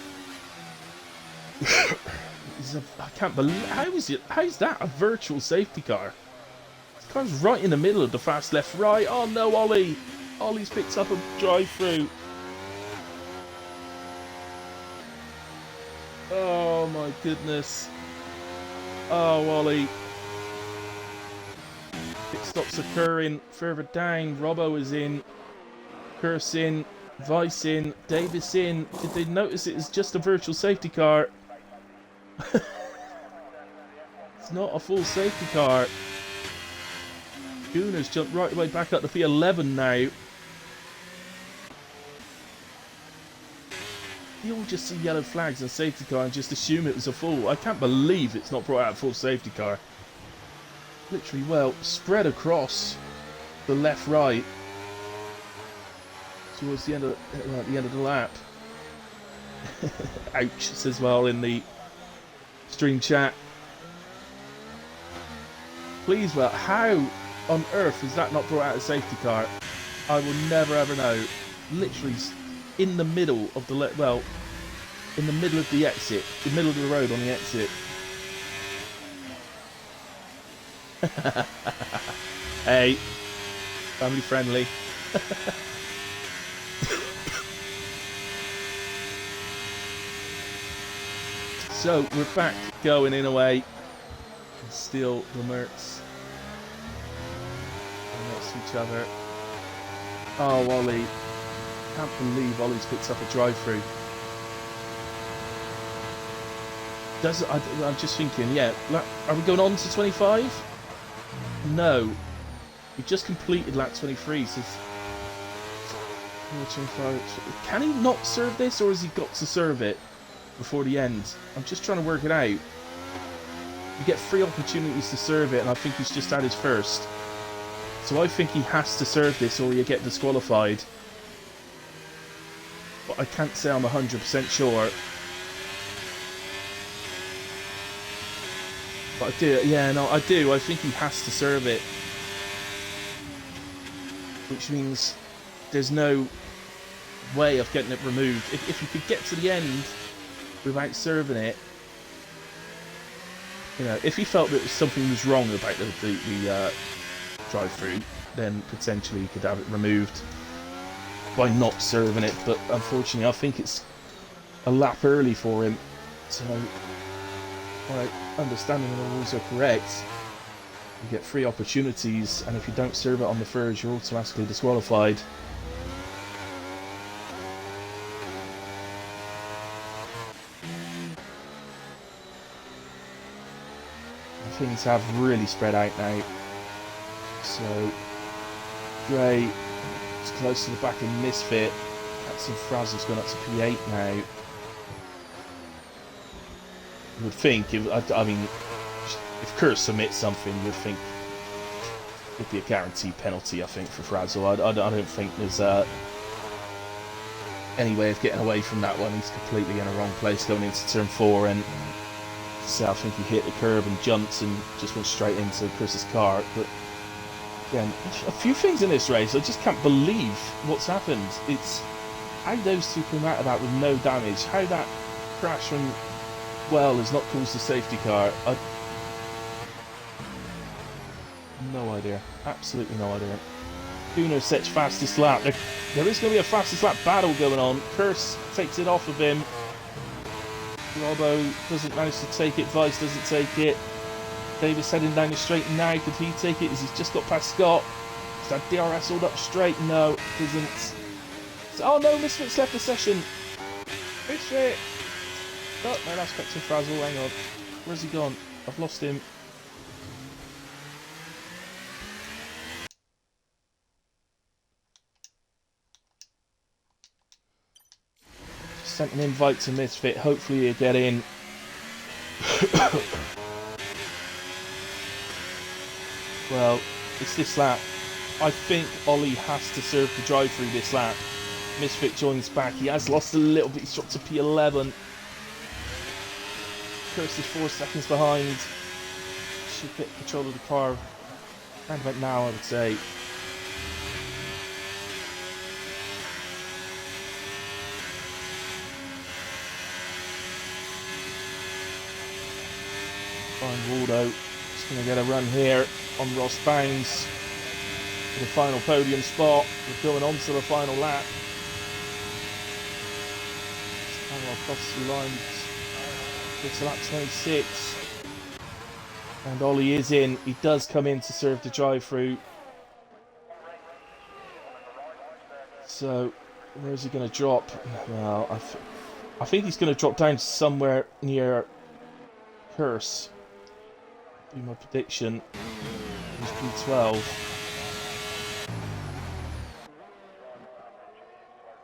I can't believe. How is that a virtual safety car? This car's right in the middle of the fast left right. Oh no, Ollie! Ollie's picked up a drive-through. Oh my goodness. Oh, Ollie. Pit stops occurring further down. Robbo is in. Curse in. Weiss in. Davis in. Did they notice it is just a virtual safety car? It's not a full safety car. Gunnar's jumped right away back up to P11 now. You all just see yellow flags and safety car and just assume it was a full. I can't believe it's not brought out a full safety car. Literally, well, spread across the left-right towards the end of the lap. Ouch, says well in the stream chat. Please, well, how on earth is that not brought out a safety car? I will never ever know. Literally in the middle of the in the middle of the exit, the middle of the road on the exit. Hey, family friendly. So we're back going in a way. Still the Mercs next to each other. Oh, Ollie. Can't believe Ollie's picked up a drive-through. I'm just thinking, yeah, are we going on to 25? No. We just completed lap 23, so 25. Can he not serve this, or has he got to serve it before the end? I'm just trying to work it out. You get 3 opportunities to serve it, and I think he's just had his first. So I think he has to serve this, or you get disqualified. But I can't say I'm 100% sure. But I do, yeah, no, I do. I think he has to serve it. Which means there's no way of getting it removed. If you could get to the end without serving it, you know, if he felt that something was wrong about the drive-through, then potentially he could have it removed by not serving it. But unfortunately, I think it's a lap early for him. So, right, understanding the rules are correct, you get 3 opportunities, and if you don't serve it on the first, you're automatically disqualified. Things have really spread out now. So, Dre is close to the back of Misfit. Captain Frazzle's gone up to P8 now. You would think, I mean, if Kurt submits something, you would think it would be a guaranteed penalty, I think, for Frazzle. I don't think there's any way of getting away from that one. He's completely in the wrong place going into turn 4, and so I think he hit the curb and jumped and just went straight into Chris's car. But again, a few things in this race, I just can't believe what's happened. It's how those two came out of that with no damage, how that crash from Well has not caused the safety car. No idea, absolutely no idea. Gunnar sets fastest lap. There is going to be a fastest lap battle going on. Curse takes it off of him. Robbo doesn't manage to take it. Vice doesn't take it. Davis heading down the straight now. Could he take it? As he's just got past Scott. Is that DRS all up straight? No, doesn't. Oh no, Misfit's left the session. Misfit! Oh, no, that's Captain Frazzle. Hang on. Where's he gone? I've lost him. Sent an invite to Misfit. Hopefully he'll get in. Well, it's this lap. I think Ollie has to serve the drive through this lap. Misfit joins back. He has lost a little bit. He's dropped to P11. Curse is 4 seconds behind. Should get control of the car around about now, I would say. Fine, Waldo. Just going to get a run here on Ross Bounds for the final podium spot. We're going on to the final lap. Across the line. Gets to lap 26. And Ollie is in. He does come in to serve the drive-through. So, where's he going to drop? Well, I think he's going to drop down somewhere near Curse. Be my prediction. He's P12.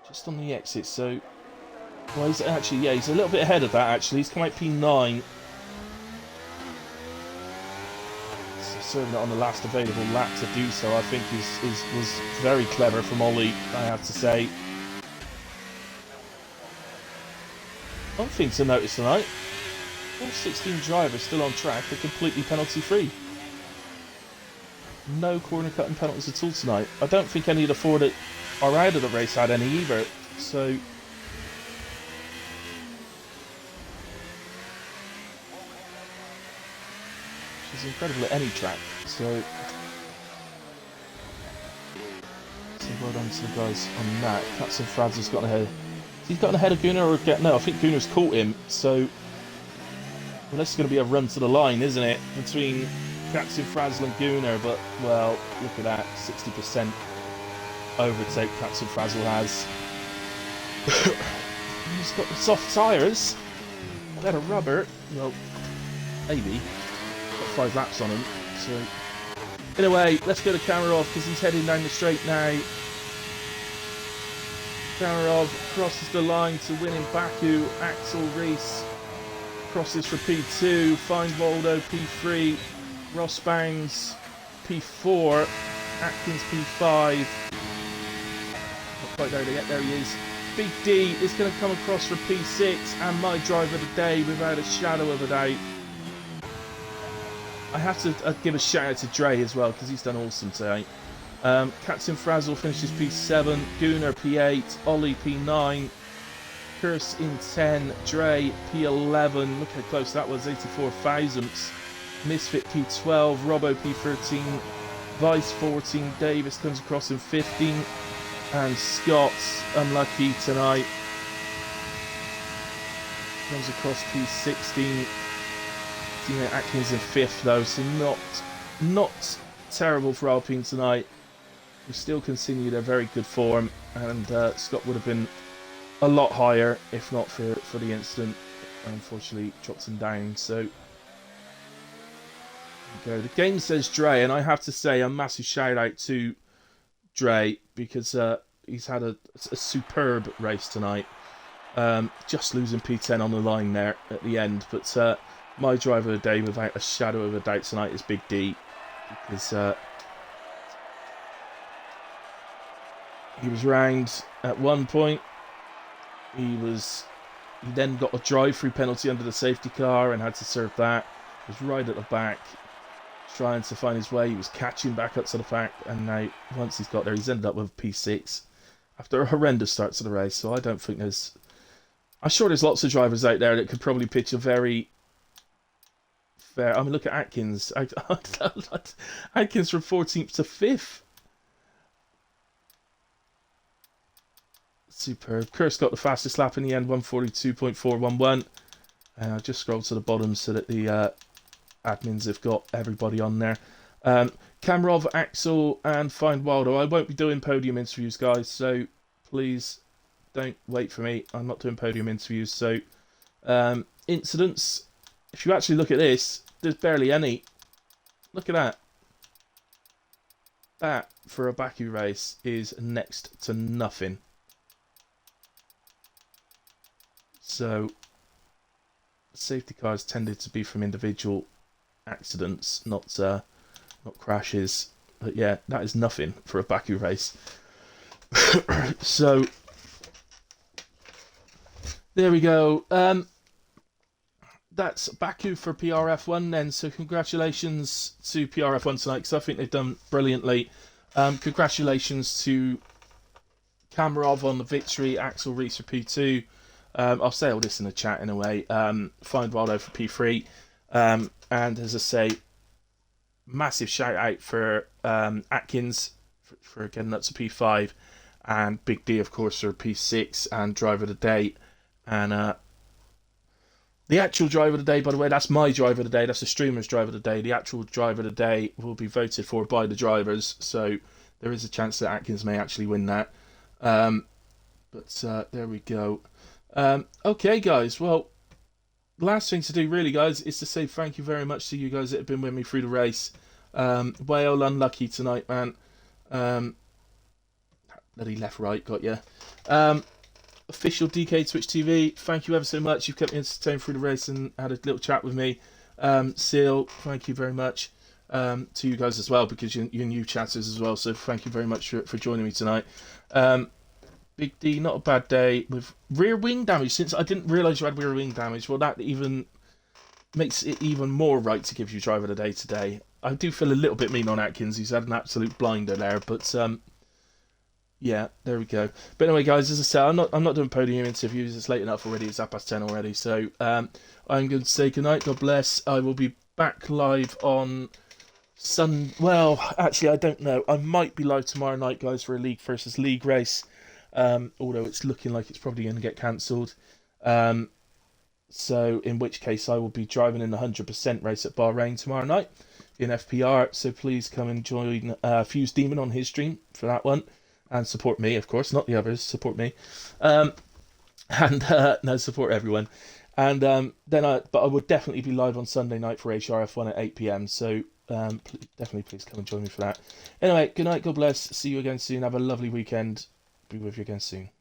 Just on the exit, so... Well, he's actually, yeah, he's a little bit ahead of that, actually. He's come out P9. So serving it on the last available lap to do so, I think was very clever from Ollie, I have to say. One thing to notice tonight, all 16 drivers still on track are completely penalty-free. No corner cutting penalties at all tonight. I don't think any of the four that are out of the race had any either, so... Which is incredible at any track, so well done to the guys on that. Captain Frads has gotten ahead. He's gotten ahead of Gunnar, or no, I think Gunnar's caught him, so... Well, this is going to be a run to the line, isn't it? Between Captain Frazzle and Gunnar, but, well, look at that. 60% overtake Captain Frazzle has. He's got the soft tyres. Better rubber. Well, maybe. Got 5 laps on him, so... Anyway, let's go to Kamarov, because he's heading down the straight now. Kamarov crosses the line to win in Baku. Axel Reese crosses for P2, Feinwaldo P3, Ross Bounds P4, Atkins P5. Not quite there to get there, he is. Big D is going to come across for P6, and my driver of the day without a shadow of a doubt. I have to give a shout out to Dre as well, because he's done awesome today. Captain Frazzle finishes P7, Gunnar P8, Ollie P9, Curse in 10, Dre P11, look how close that was, 84 thousandths. Misfit P12, Robbo P13, Vice 14, Davis comes across in 15, and Scott's unlucky tonight. Comes across P16. Teammate Atkins in 5th though, so not terrible for Alpine tonight. We still continue their very good form, and Scott would have been a lot higher if not for the incident. Unfortunately, dropped him down. So there we go. The game says Dre, and I have to say a massive shout out to Dre, because he's had a superb race tonight. Just losing P10 on the line there at the end, but my driver of the day without a shadow of a doubt tonight is Big D, because he was round at one point, He then got a drive-through penalty under the safety car and had to serve that. He was right at the back, trying to find his way. He was catching back up to the pack, and now once he's got there, he's ended up with a P6 after a horrendous start to the race. So I don't think I'm sure there's lots of drivers out there that could probably pitch a very fair. I mean, look at Atkins. Atkins from 14th to 5th. Superb. Kurt's got the fastest lap in the end, 142.411. And I'll just scroll to the bottom so that the admins have got everybody on there. Kamrov, Axel, and Find Wildo. I won't be doing podium interviews, guys, so please don't wait for me. I'm not doing podium interviews. So, incidents. If you actually look at this, there's barely any. Look at that. That, for a Baku race, is next to nothing. So, safety cars tended to be from individual accidents, not crashes. But yeah, that is nothing for a Baku race. So, there we go. That's Baku for PRF1 then. So congratulations to PRF1 tonight, because I think they've done brilliantly. Congratulations to Kamarov on the victory, Axel Reese for P2. I'll say all this in the chat in a way. Find Wildo for P3. And as I say, massive shout out for Atkins for getting up to P5. And Big D, of course, for P6 and Driver of the Day. And the actual driver of the day, by the way, that's my driver of the day. That's the streamer's driver of the day. The actual driver of the day will be voted for by the drivers. So there is a chance that Atkins may actually win that. But there we go. Okay, guys. Well, last thing to do, really, guys, is to say thank you very much to you guys that have been with me through the race. Well unlucky tonight, man. Bloody left, right, got you. Official DK Twitch TV, thank you ever so much. You've kept me entertained through the race and had a little chat with me. Seal, thank you very much to you guys as well, because you're new chatters as well. So thank you very much for joining me tonight. Big D, not a bad day with rear wing damage. Since I didn't realise you had rear wing damage, well, that even makes it even more right to give you driver of the day today. I do feel a little bit mean on Atkins. He's had an absolute blinder there, but yeah, there we go. But anyway, guys, as I said, I'm not doing podium interviews. It's late enough already. It's 10:30 already. So I'm going to say goodnight. God bless. I will be back live on Well, actually, I don't know. I might be live tomorrow night, guys, for a League versus League race. Although it's looking like it's probably going to get cancelled. So in which case I will be driving in the 100% race at Bahrain tomorrow night in FPR. So please come and join Fuse Demon on his stream for that one. And support me, of course, not the others. Support me, no, support everyone. And but I would definitely be live on Sunday night for HRF1 at 8 PM. So definitely, please come and join me for that. Anyway, good night, God bless. See you again soon. Have a lovely weekend. Be with you again soon.